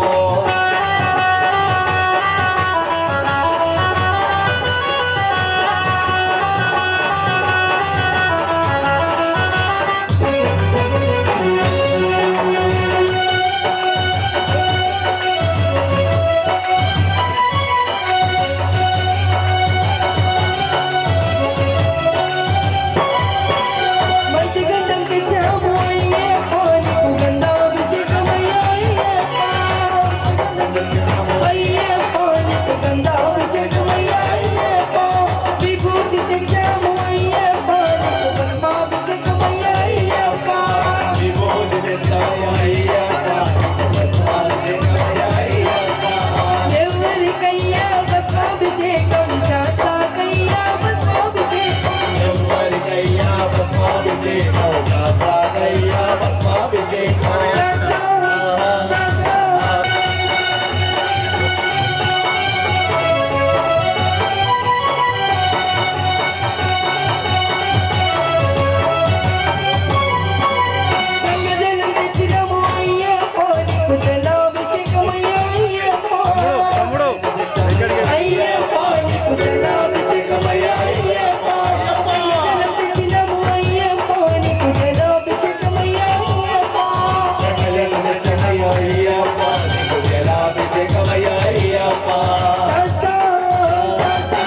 Speaker 3: మంచి గంధం తెచ్చాము అయ్యప్ప నీకు గంధాభిషేకం అయ్యప్ప నీకు గంధాభిషేకం అయ్యప్ప విభూతి తెచ్చాము అయ్యప్ప నీకు భస్మాభిషేకం అయ్యప్ప ఎవరికయ్యా భస్మాభిషేకం శాస్త్రాకయ్యా భస్మాభిషేకం శాస్త్ర శాస్త్ర గంగజలం తెచ్చినము అయ్యప్ప నీకు జలాభిషేకం అయ్యప్ప
Speaker 5: తమ్ముడు ఇక్కడికి
Speaker 3: అయ్యప్ప నీకు జలాభిషేకం అయ్యప్ప గంగజలం తెచ్చినము అయ్యప్ప నీకు జలాభిషేకం అయ్యప్ప శాస్త్ర శాస్త్ర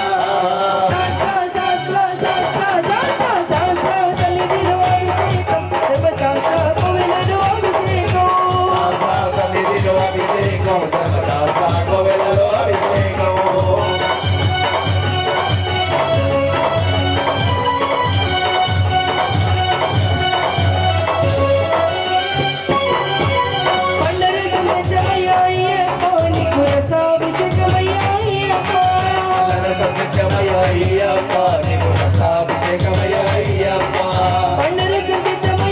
Speaker 3: సన్నిధిలో అభిషేకం ధర్మశాస్త్ర కోవెలలో అభిషేకం పండరసం తెచ్చమయ్యా అయ్యప్ప నీకు రసాభిషేకం అయ్యప్ప పండరసం తెచ్చమయ్యా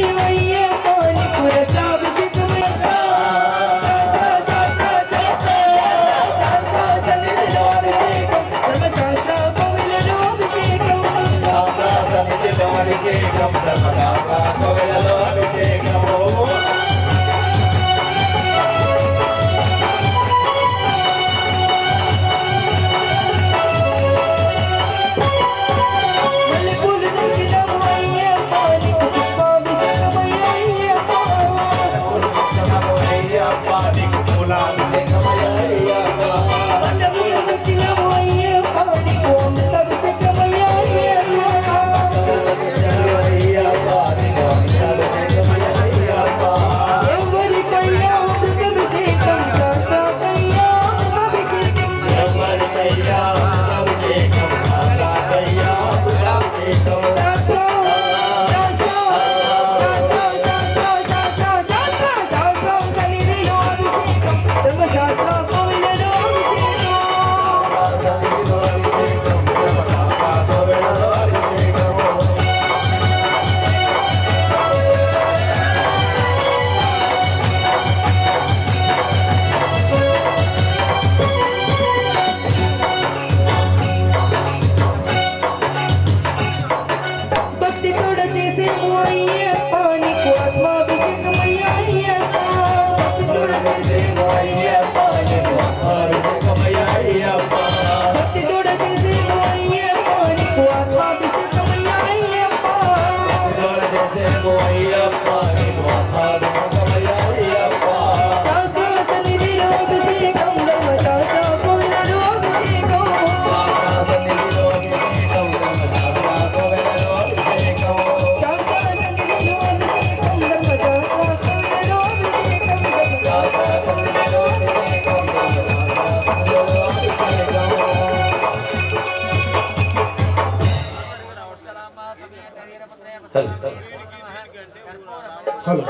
Speaker 6: హలో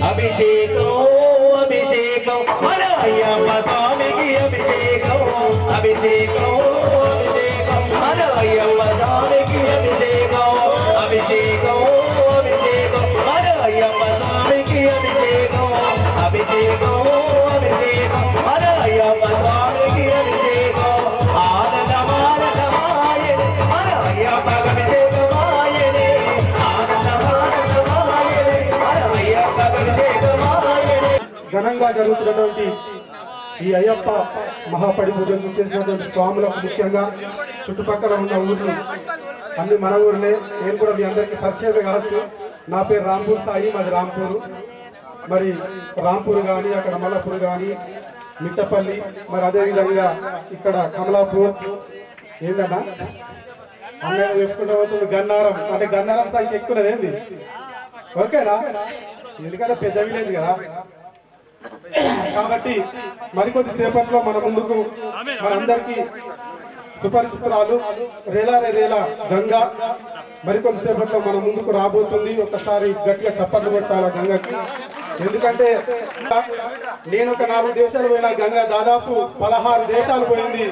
Speaker 2: అభిషేకం అభిషేకం మన అయ్యప్ప స్వామికి అభిషేకం అభిషేకం అభిషేకం మన అయ్యప్ప స్వామికి అభిషేకం అభిషేకం అభిషేకం మన అయ్యప్ప స్వామికి అభిషేకం అభిషేకం అభిషేకం మన అయ్యప్ప స్వామికి అభిషేకం ఆనందమానందమాయనే మన అయ్యప్ప అభిషేకమాయనే ఆనందమానందమాయనే మన అయ్యప్ప అభిషేకమాయనే.
Speaker 6: ఘనంగా జరుగుతున్నటువంటి ఈ అయ్యప్ప మహాపడి పూజలు చేసినటువంటి స్వాములకు ముఖ్యంగా చుట్టుపక్కల ఉన్న ఊర్లు అన్ని మన ఊర్లే. నేను కూడా మీ అందరికీ పరిచయం కావచ్చు. నా పేరు రాంపూర్ సాయి, మాది రాంపూరు. మరి రాంపూర్ కానీ అక్కడ మల్లపూర్ కానీ మిట్టపల్లి, మరి అదేవిధంగా ఇక్కడ కమలాపూర్ ఏందన్నా అన్నయ్య చెప్పుకుంటూ పోతుంది గన్నారం. అంటే గన్నారం సంఖ్య ఎక్కువది ఏంది? ఓకేనా? ఎందుకంటే పెద్ద విలేజ్ కదా. కాబట్టి మరికొద్ది సేపట్లో మన ముందుకు మనందరికీ సుపరిచితురాలు రేలా రేలా గంగా మరికొద్ది సేపట్లో మన ముందుకు రాబోతుంది. ఒక్కసారి గట్టిగా చప్పట్లు కొట్టాలి గంగకి. ఎందుకంటే నేను ఒక 4 దేశాలు పోయినా, గంగా దాదాపు 16 దేశాలు పోయింది.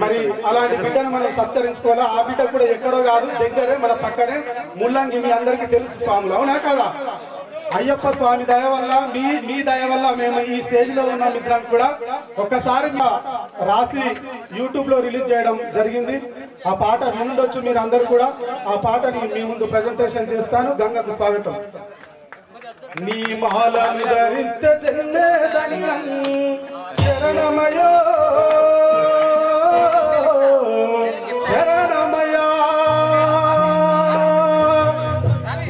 Speaker 6: మరి అలాంటి బిడ్డను మనం సత్కరించుకోవాలా. ఆ బిడ్డ కూడా ఎక్కడో కాదు, దగ్గరే మన పక్కనే ముల్లంగి. మీ అందరికీ తెలుసు స్వాములు, అవునా కదా? అయ్యప్ప స్వామి దయ వల్ల, మీ దయ వల్ల మేము ఈ స్టేజ్ లో ఉన్న మిత్రాన్ని కూడా ఒక్కసారి రాసి యూట్యూబ్ లో రిలీజ్ చేయడం జరిగింది. ఆ పాట వినుండొచ్చు మీరు అందరూ కూడా. ఆ పాటని మీ ముందు ప్రజెంటేషన్ చేస్తాను. గంగకు స్వాగతం. నీ మాలను ధరిస్తే చెల్లేదన్నం శరణమయో శరణమయా,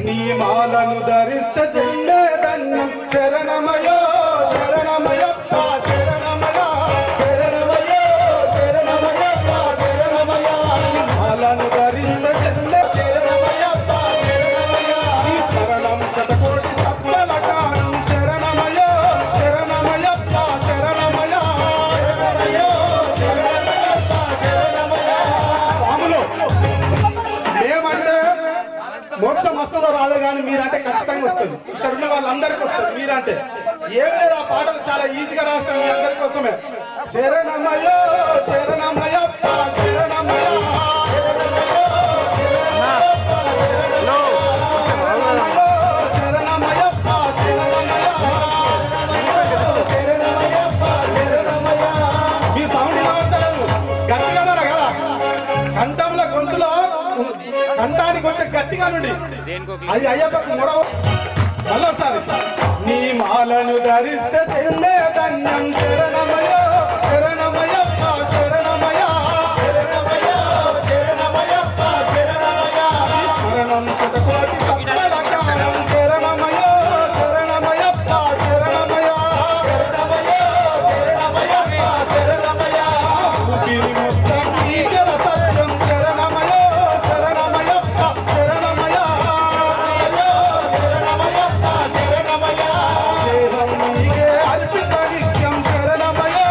Speaker 6: నీ మాలను ధరిస్తే చెల్లేదన్నం శరణమయో శరణమయప్ప శరణమయా శరణమయో శరణమయప్ప శరణమయా, మాలను ధరిస్తే చెల్లే శరణమయప్ప శరణమయా, ఈ శరణం శతకోటి సఫలకారం శరణమయో శరణమయప్ప శరణమయా శరణమయో శరణమయప్ప శరణమయా. స్వాములు ఏమంటే మోక్షం వస్తుందో రాదో కానీ మీరంటే ఖచ్చితంగా వస్తుంది. ఇక్కడ ఉన్న వాళ్ళందరికీ వస్తుంది. మీరంటే ఏం లేదు. ఆ పాటలు చాలా ఈజీగా రాసిన మీ అందరి కోసమే. శరణమయో శరణమయప్ప శరణమయా శరణమయో శరణమయప్ప శరణమయా శరణమయప్ప శరణమయా. మీ సౌండ్ వినబడతలేదు, గట్టిగా కదా. కంఠంలో గొంతులో కంఠానికి వచ్చే గట్టిగా నుండి అది అయ్యప్పకు మూడవ. మరోసారి నీ మాలను ధరిస్తే చెల్లేదన్నం శరణమయో శరణమయప్ప శరణమయా శరణమయో శరణమయప్ప శరణమయా, శరణం శతకోటి సఫలకారం శరణమయో శరణమయప్ప శరణమయా శరణమయో శరణమయప్ప శరణమయా, ఊపిరి మొత్తం నీ జల సత్యం శరణమయో శరణమయప్ప శరణమయా శరణమయప్ప శరణమయా, దేహం నీకే అర్పిత నిత్యం శరణమయో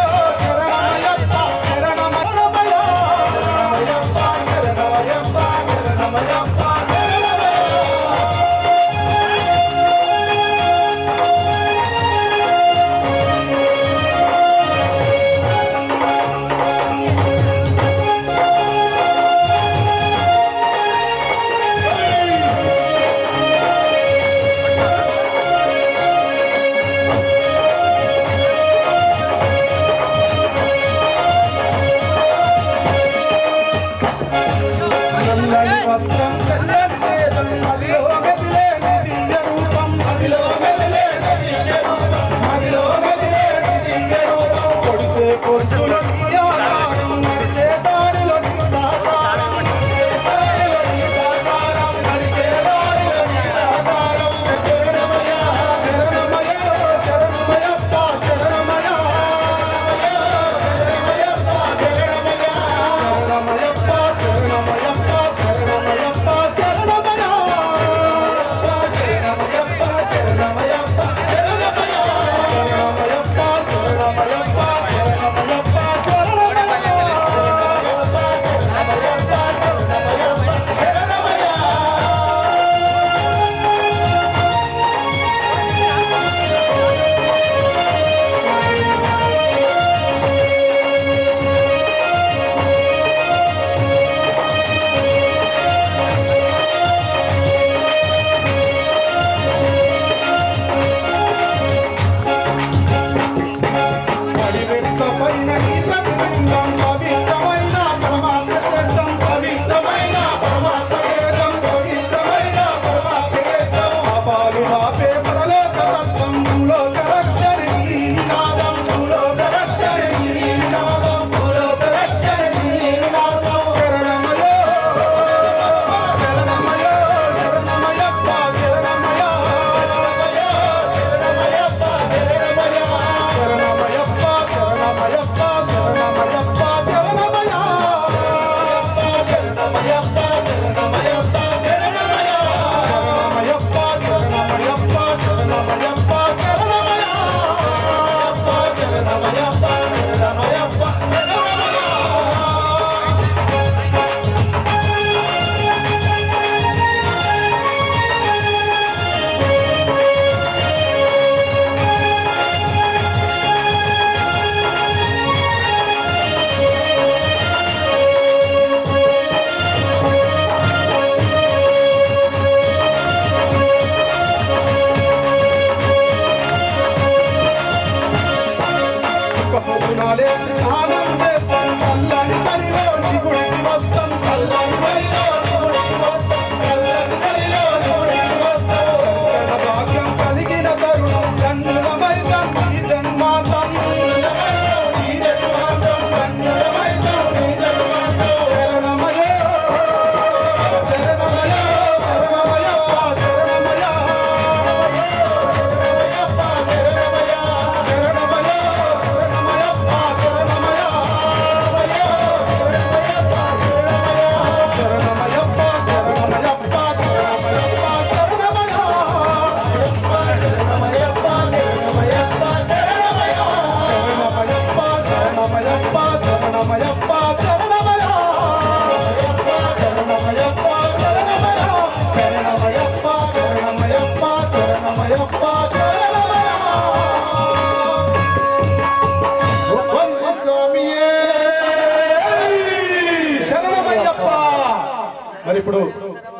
Speaker 6: మరి ఇప్పుడు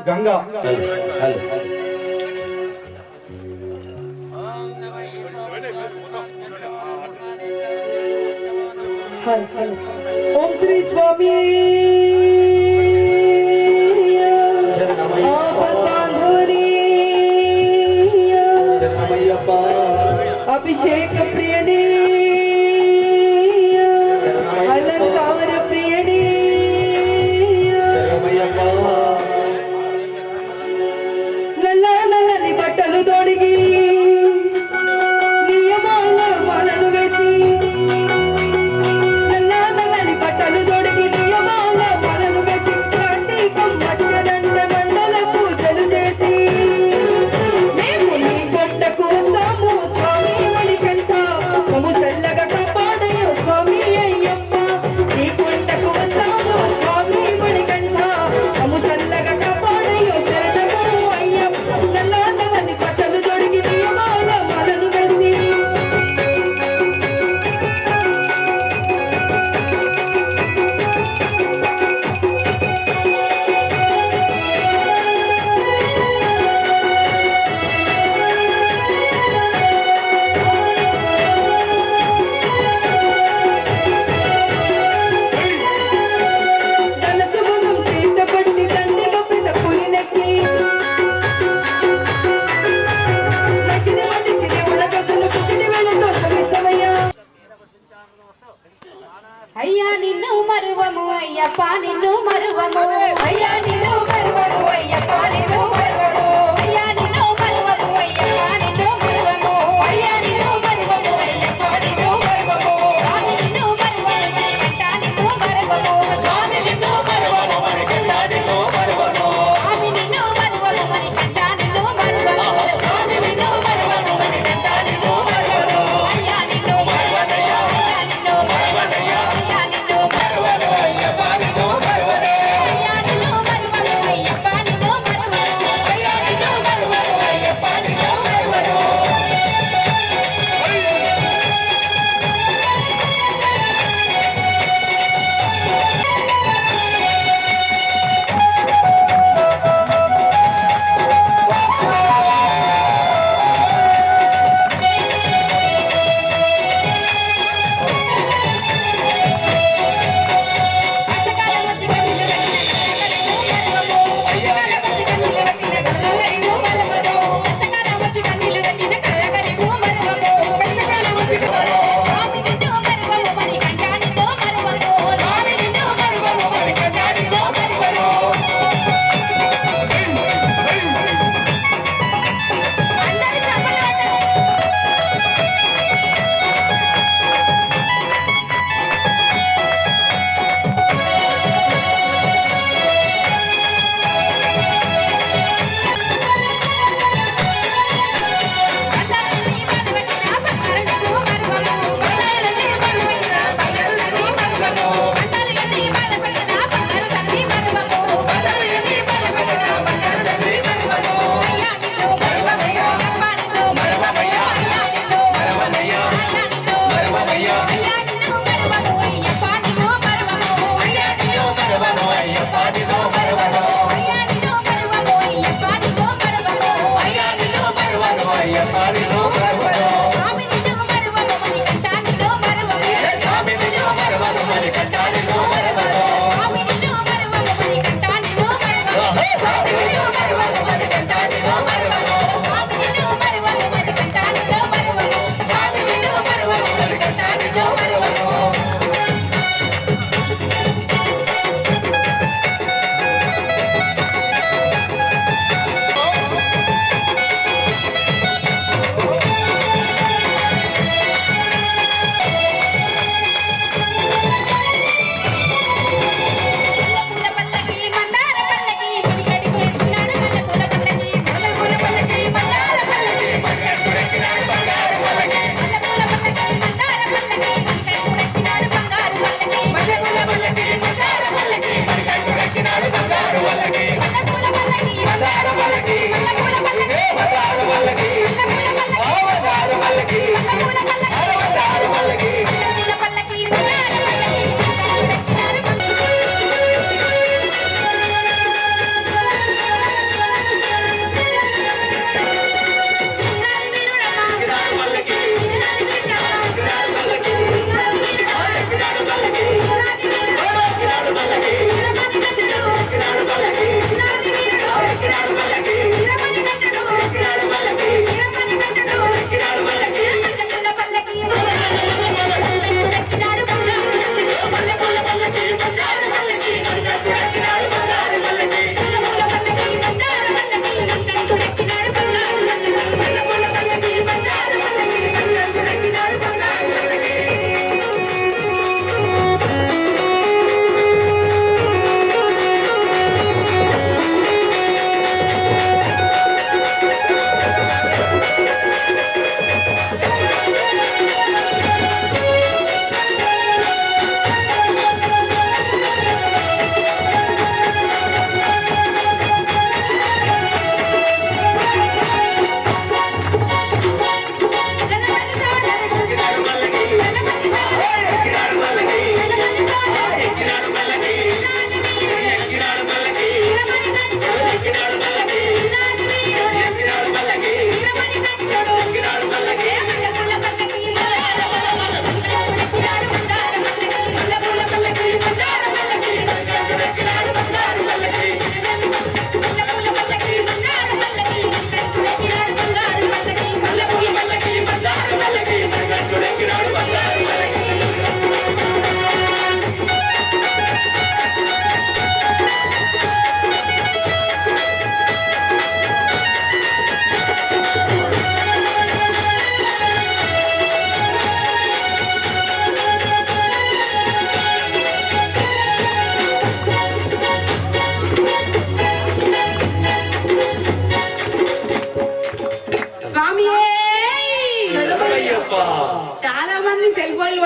Speaker 6: గంగా
Speaker 3: ఓం శ్రీ స్వామి అభిషేక ప్రియణి అలంకార ప్రియణి నల్ల నల్లని బట్టలు తొడిగి నియమాల మాలను వేసి నల్ల నల్లని బట్టలు తొడిగి నియమాల మాలను వేసి కార్తీకం మధ్యదండ మండల పూజలు చేసి మేము నీ కొండకు వస్తాము స్వామి మణికంఠ మమ్ము చల్లగా కాపాడయో స్వామి అయ్యప్ప నీ కొండకు వస్తాము స్వామి మణికంఠ మమ్ము చల్లగా కాపాడయో శరణము అయ్యప్ప నల్ల నల్లని బట్టలు తొడిగి నియమాల మాలను వేసి ధనసుమనం తీర్థపట్టి దండిగా పిల్ల పురినెక్కి నచ్చిని వండించి దేవుళ్ళ కసలు పుట్టిన వేళతో సవిస్తమయ్యా
Speaker 7: అయ్యా నిన్ను మరువము అయ్యప్ప నిన్ను మరువము అయ్యా నిన్ను మరువము అయ్యప్ప నిన్ను మరువము అయ్యా నిన్ను మరువము అయ్యప్ప నిన్ను మరువము అయ్యా నిన్ను మరువము అయ్యప్ప నిన్ను మరువము స్వామి నిన్ను మరువము మణికంఠ నిన్ను మరువము స్వామి నిన్ను మరువము మణికంఠ నిన్ను మరువము స్వామి నిన్ను మరువము మణికంఠ నిన్ను మరువము స్వామి నిన్ను మరువము మణికంఠ నిన్ను మరువము అయ్యా నిన్ను మరువనయ్యా అయ్యా నిన్ను మరువనయ్యా అయ్యా నిన్ను మరువను అయ్యప్ప నిన్ను మరువను అయ్యా నిన్ను మరువను అయ్యప్ప నిన్ను మరువను అయ్యా నిన్ను మరువను అయ్యప్ప నిన్ను మరువను కష్టకాలం వచ్చి కన్నీళ్లు పెట్టిన కళ్ళకరిను మరువము కష్టకాలం వచ్చి కన్నీళ్లు పెట్టిన కళ్ళకరిను మరువము కష్టకాలం వచ్చి స్వామి నిన్ను మరువము మణికంఠ నిన్ను మరువము స్వామి నిన్ను మరువము మణికంఠ నిన్ను మరువము అందరూ చప్పట్లు కొట్టండి. బంగారుని బాధపెట్టిన బంగారుని మరువము బంగారుని బాధపెట్టిన బంగారుని మరువము బంగారుని బాధపెట్టిన బంగారుని మరువము బంగారుని బాధపెట్టిన బంగారుని మరువము అయ్యా నిన్ను మరువమయ్యా అయ్యప్ప నిన్ను మరువమయ్యా అయ్యా నిన్ను మరువమయ్యా అయ్యా నిన్ను మరువమయ్యా అయ్యా నిన్ను మరువము అయ్యప్ప నిన్ను మరువము అయ్యా నిన్ను మరువము అయ్యప్ప నిన్ను మరువము అయ్యా నిన్ను మరువము అయ్యప్ప నిన్ను మరువము అయ్యా నిన్ను మరువము అయ్యప్ప నిన్ను మరువము స్వామి నిన్ను మరువము మణికంఠ నిన్ను మరువము స్వామి నిన్ను మరువము మణికంఠ నిన్ను మరువము స్వామి నిన్ను మరువము మణికంఠ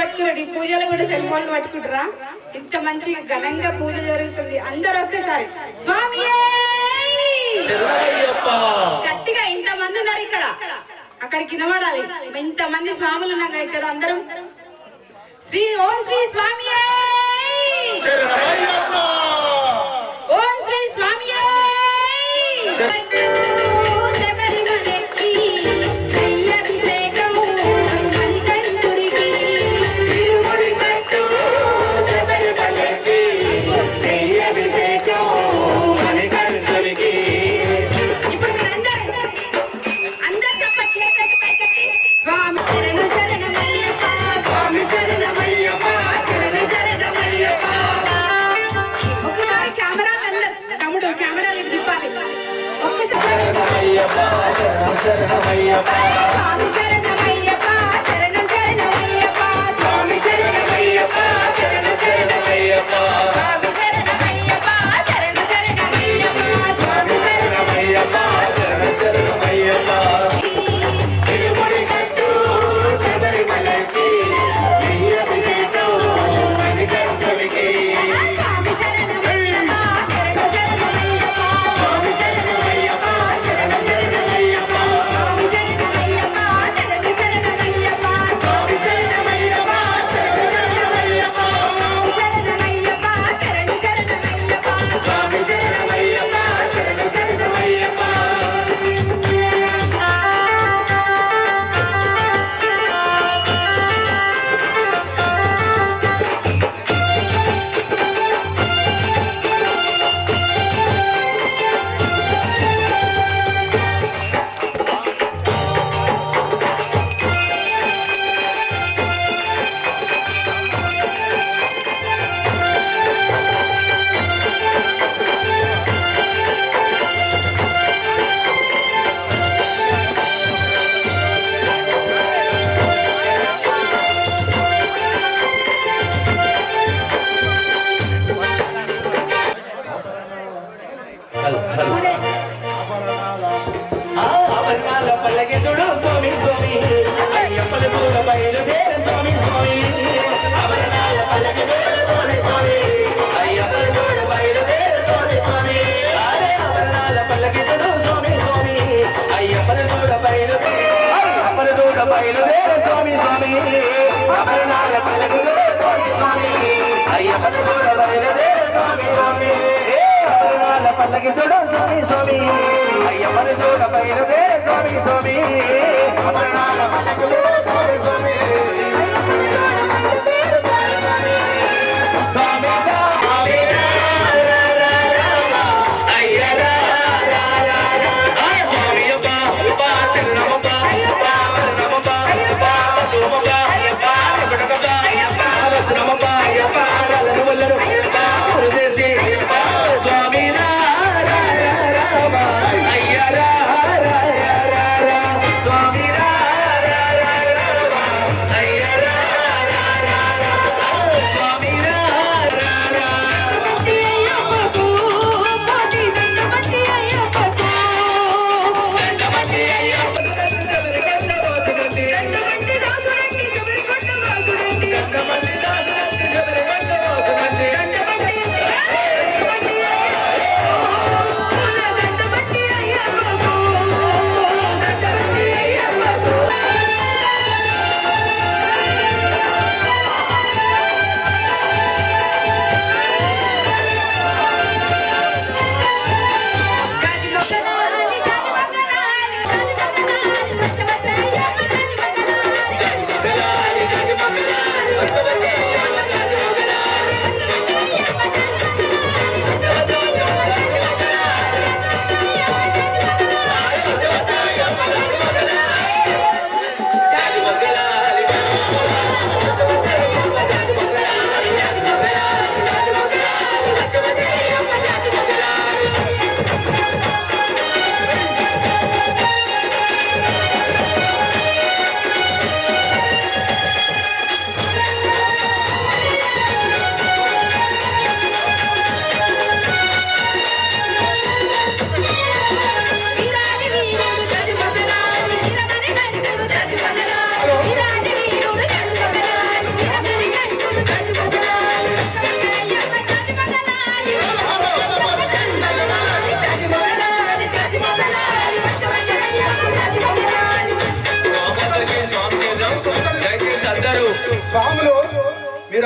Speaker 7: పట్టుకున్నాడు, ఈ పూజలు కూడా సెల్ ఫోన్లు పట్టుకుంటారా? ఇంత మంచి ఘనంగా పూజ జరుగుతుంది. అందరూ ఒక్కసారి స్వామి గట్టిగా, ఇంతమంది ఉన్నారు ఇక్కడ, అక్కడికి వినబడాలి. ఇంతమంది స్వాములు ఉన్నారు ఇక్కడ. అందరం శ్రీ ఓం శ్రీ స్వామి, ఓం శ్రీ స్వామి. స్వామి శరణమయ్యప్ప, శరణం శరణమయ్యప్ప, స్వామి శరణమయ్యప్ప, శరణం శరణమయ్యప్ప, స్వామి శరణమయ్యప్ప, శరణం శరణమయ్యప్ప, స్వామి శరణమయ్యప్ప, శరణం శరణమయ్యప్ప. తిరుముడి కట్టు శబరిమలకి, నీ అభిషేకం మణికంఠుడికి. స్వామి శరణమయ్యప్ప, శరణం శరణమయ్యప్ప, స్వామి శరణమయ్యప్ప, శరణం శరణమయ్యప్ప, స్వామి శరణమయ్యప్ప, శరణం శరణమయ్యప్ప, స్వామి శరణమయ్యప్ప, శరణం శరణమయ్యప్ప, స్వామి శరణమయ్యప్ప, శరణం శరణమయ్యప్ప, స్వామి శరణమయ్యప్ప, శరణం శరణమయ్యప్ప.
Speaker 2: ఆభరణాల పల్లకి చూడు స్వామి స్వామి, అయ్యప్పల చూడ బయలుదేర స్వామి స్వామి. ఆభరణాల పల్లకి చూడు స్వామి స్వామి, అయ్యప్పల చూడ బయలుదేర స్వామి స్వామి. అరే ఆభరణాల పల్లకి చూడు స్వామి స్వామి, అయ్యప్పల చూడ బయలుదేర, అయ్యప్పల చూడ బయలుదేర స్వామి స్వామి. ఆభరణాల పల్లకి చూడు స్వామి స్వామి, అయ్యప్పల చూడ బయలుదేర స్వామి స్వామి. ఆభరణాల పల్లకి చూడు స్వామి స్వామి, అయ్యప్పని చూడ బయలుదేర స్వామి స్వామి. ఆభరణాల పల్లకి చూడు స్వామి స్వామి, అయ్యప్పని చూడ బయలుదేర స్వామి స్వామి. స్వామి రా, స్వామి రా, రా, రా, రా, రా. అయ్య రా, రా, రా, రా. ఆ స్వామి అప్ప, అప్ప, శరణమప్ప, అప్ప, శరణమప్ప, అప్ప, మధుమప్ప, అప్ప, నికుడమప్ప, అప్ప, వస్త్రమప్ప, అప్ప, రలను వల్లను, అప్ప, గురుదేశి, అప్ప, స్వామి రా, రా, రా, రా, అయ్య రా, రా, రా, రా, రా. స్వామి రా, రా, రా, రా,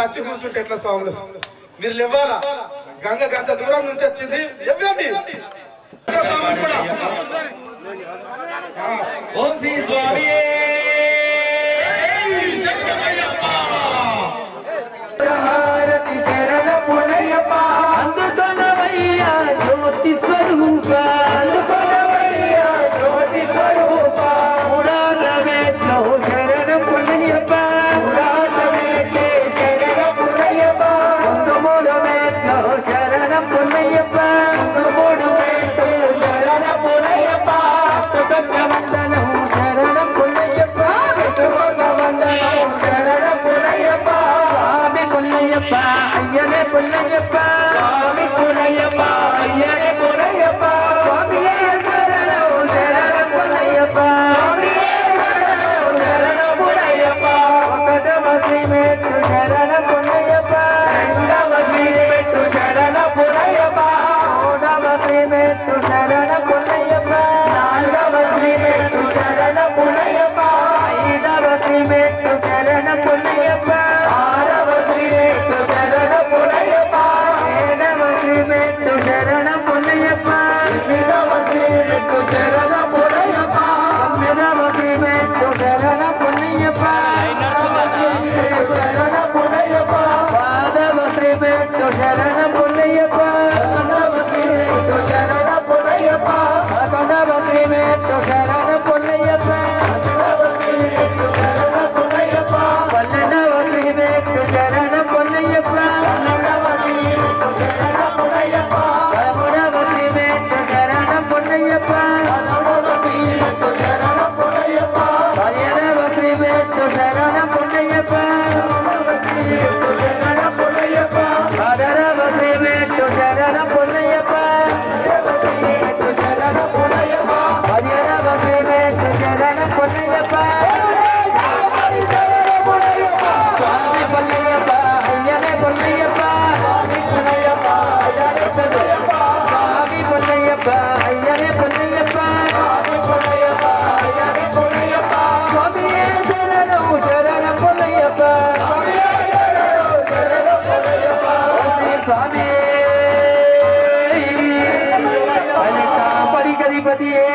Speaker 6: మీరు వచ్చి కూర్చుంటే ఎట్లా స్వాములు? మీరు లేవాలా? గంగ గంట దూరం నుంచి వచ్చింది, లేవండి. స్వామి కూడా
Speaker 2: ఓం శ్రీ స్వామి
Speaker 1: అందుకొనవయ్యా జ్యోతి స్వరూప, అందుకొనవయ్యా జ్యోతి స్వరూప, పురాణమేట్లో శరణం పుణ్యప్ప, పురాణమేట్లో శరణం పుణ్యప్ప, ముందుమూడమేట్లో శరణం పుణ్యప్ప, ముందుమూడమేట్లో శరణం పుణ్యప్ప, వందనం శరణం పుణ్యప్ప, వందనం శరణం పుణ్యప్ప, స్వామి పుణ్యప్ప, అయ్యనే పుణ్యప్ప, స్వామి పుణ్యప్ప, అయ్యనే పుణ్యప్ప, స్వామియే శరణం శరణం పుణ్యప్ప, స్వామియే శరణం శరణం పుణ్యప్ప, ఒకటవ శ్రీమెట్టు శరణం పుణ్యప్ప, రెండవ శ్రీమెట్టు శరణం పుణ్యప్ప, మూడవ శ్రీమెట్టు శరణం పుణ్యప్ప, నాలుగవ శ్రీమెట్టు శరణం పుణ్యప్ప, ఐదవ శ్రీమెట్టు శరణం పుణ్యప్ప, ఆరవ శ్రీమెట్టు శరణం పుణ్యప్ప, ఏడవ శ్రీమెట్టు శరణం పుణ్యప్ప, ఎనిమిదవ శ్రీమెట్టు శరణం పుణ్యప్ప, తొమ్మిదవ శ్రీమెట్టు శరణం పుణ్యప్ప, శరణం పుణ్యప్ప, పదవ శ్రీమెట్టు శరణం పుణ్యప్ప, పదవ శ్రీమెట్టు శరణం పుణ్యప్ప, పదవ శ్రీమెట్టు శరణం పుణ్యప్ప, పదవ శ్రీమెట్టు శరణం పుణ్యప్ప, పన్నెండవ శ్రీమెట్టు శరణం పుణ్యప్ప, పన్నెండవ శ్రీమెట్టు శరణం పుణ్యప్ప, పదమూడవ శ్రీమెట్టు శరణం పుణ్యప్ప, పదమూడవ శ్రీమెట్టు శరణం పుణ్యప్ప, పదిహేనవ శ్రీమెట్టు శరణం పుణ్యప్ప, పదహారవ శ్రీమెట్టు శరణం పుణ్యప్ప, పదహారవ శ్రీమెట్టు శరణం పుణ్యప్ప, పదిహేడవ శ్రీమెట్టు శరణం పుణ్యప్ప, పదిహేనవ శ్రీమెట్టు శరణం పుణ్యప్ప, స్వామి పుణ్యప్ప, అయ్యనే పుణ్యప్ప, స్వామి పుణ్యప్ప, అయ్యనే పుణ్యప్ప, స్వామి పుణ్యప్ప, అయ్యనే పుణ్యప్ప, స్వామి పుణ్యప్ప, అయ్యనే పుణ్యప్ప, స్వామియే శరణం శరణం పుణ్యప్ప, స్వామియే శరణం శరణం పుణ్యప్ప, స్వామి పరిగరిపతియే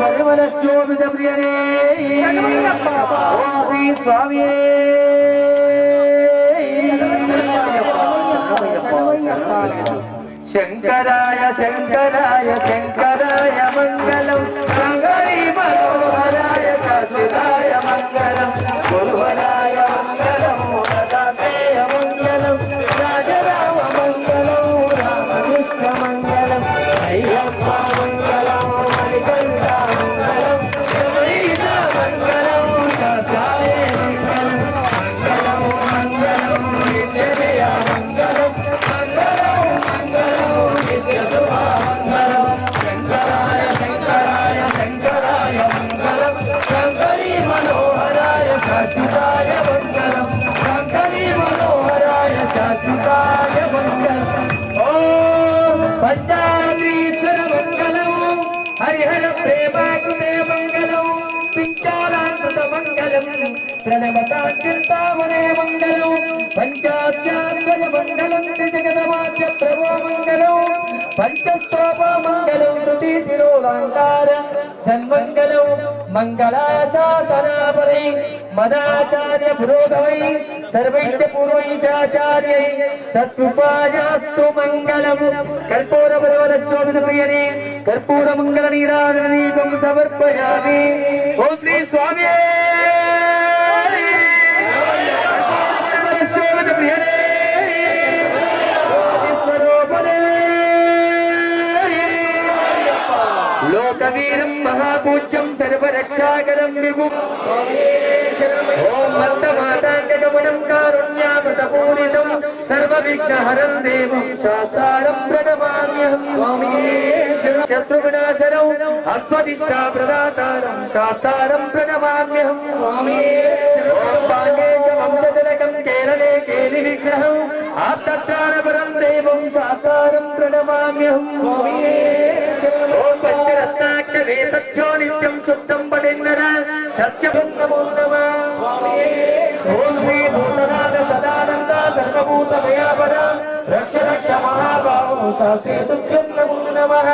Speaker 1: పరిమళ శోభిత ప్రియనే స్వామియే శంకరాయ శంకరాయ శంకరాయ మంగళం, శంకరీ మనోహరాయ శాశ్వతాయ మంగళం, గురువరాయ మంగళం, దత్తాత్రేయ మంగళం, రాజరామ మంగళం, రామకృష్ణ మంగళం, అయ్యప్ప మంగళం, మణికంఠ మంగళం, శబరీశ మంగళం, శాస్త్రాయ మంగళం, మంగళం మంగళం నిత్యజయ మంగళం, మంగళం మంగళం నిత్యశుభ మంగళం, శంకరాయ శంకరాయ శంకరాయ మంగళం, శంకరీ మనోహరాయ శాశ్వతాయ మంగళం, శంకరీ మనోహరాయ శాశ్వతాయ మంగళం. ఓం పంచాలీశ్వర మంగళం, హరిహర ప్రేమాకృతే మంగళం, పించాలాంకృత మంగళం, ప్రణవతాంచితామనే మంగళం, పంచాధ్యాత్మజ మంగళం, త్రిజగదమాద్య ప్రభో మంగళం, పంచస్తోప మంగళం, శృతి శిరోలంకార సన్మంగళం, మంగళాశాసనాపరై మదాచార్య పురోగమై సర్వైశ్చ పూర్వైచాచార్యై సత్కృపాయాస్తు మంగళం. కర్పూర బలవల శోభిత ప్రియనే కర్పూర మంగళ నీరాజన దీపం సమర్పయామి. ఓం శ్రీ స్వామి శోభిత ప్రియనే లోకవీరం మహాపూజ్యం సర్వరక్షాకరం విభుం. ఓం మందమాతాంగగమనం కారుణ్యామృతపూరితం సర్వవిఘ్నహరం దేవం శాస్త్రం ప్రణమామ్యహం. శత్రువినాశనం అస్వదిష్టా ప్రదాతారం శాస్త్రం ప్రణమామ్యహం. ఓం పాండేశ వంశజనకం కేరళే కేలి విగ్రహం ఆప్తత్రాణపరం దేవం శాస్త్రం ప్రణమామ్యహం. ఓం పంచరత్నాక్షవేతస్యో నిత్యం శుద్ధం పఠిన్నర తస్య నమో నమః. ఓం శ్రీ భూతనాథ సదానంద సర్వభూతమయాపర రక్ష రక్ష మహాబాహు శాస్త్రే తుభ్యం నమో నమః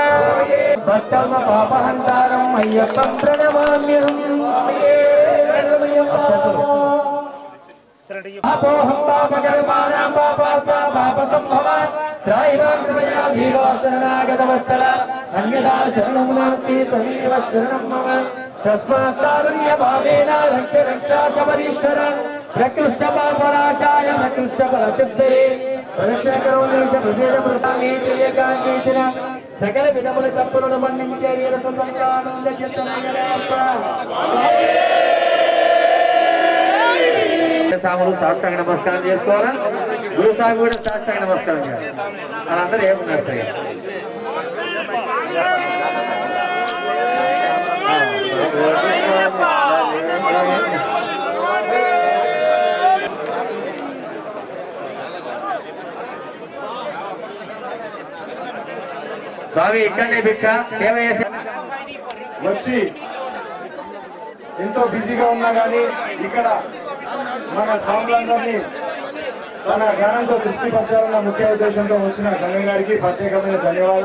Speaker 1: భక్తమ పాపహంతారం అయ్యప్పం ప్రణమామ్యహం అపోహం పాపకర్మాణం పాపాత్మా పాపసంభవాన్ త్రైవాం కృపయా ధీరో శరణాగతవత్సల అన్యదా శరణం నాస్తి త్వమేవ శరణం మమ తస్మాత్ కారుణ్య భావేన రక్ష రక్షా శబరీశ్వర ప్రకృష్ట పాపనాశాయ ప్రకృష్ట ఫలసిద్ధే ప్రదక్షిణకరోమేశ ప్రసేద ప్రసామేకాంకేతిన సకల విధముల తప్పులను మన్నించే వీర సుందరానంద సాములు సాష్టాంగ నమస్కారం చేసుకోవాలా గురు సాగు కూడా సాష్టాంగ నమస్కారం చేయాలి వాళ్ళందరూ ఏమన్నారు సరే స్వామి ఇక్కడనే భిక్ష సేవ చేసి
Speaker 6: వచ్చి ఎంతో బిజీగా ఉన్నా కానీ ఇక్కడ మన స్వాములందరినీ తన జ్ఞానంతో తృప్తిపరచాలన్న ముఖ్య ఉద్దేశంతో వచ్చిన గంగ గారికి ప్రత్యేకమైన ధన్యవాదాలు.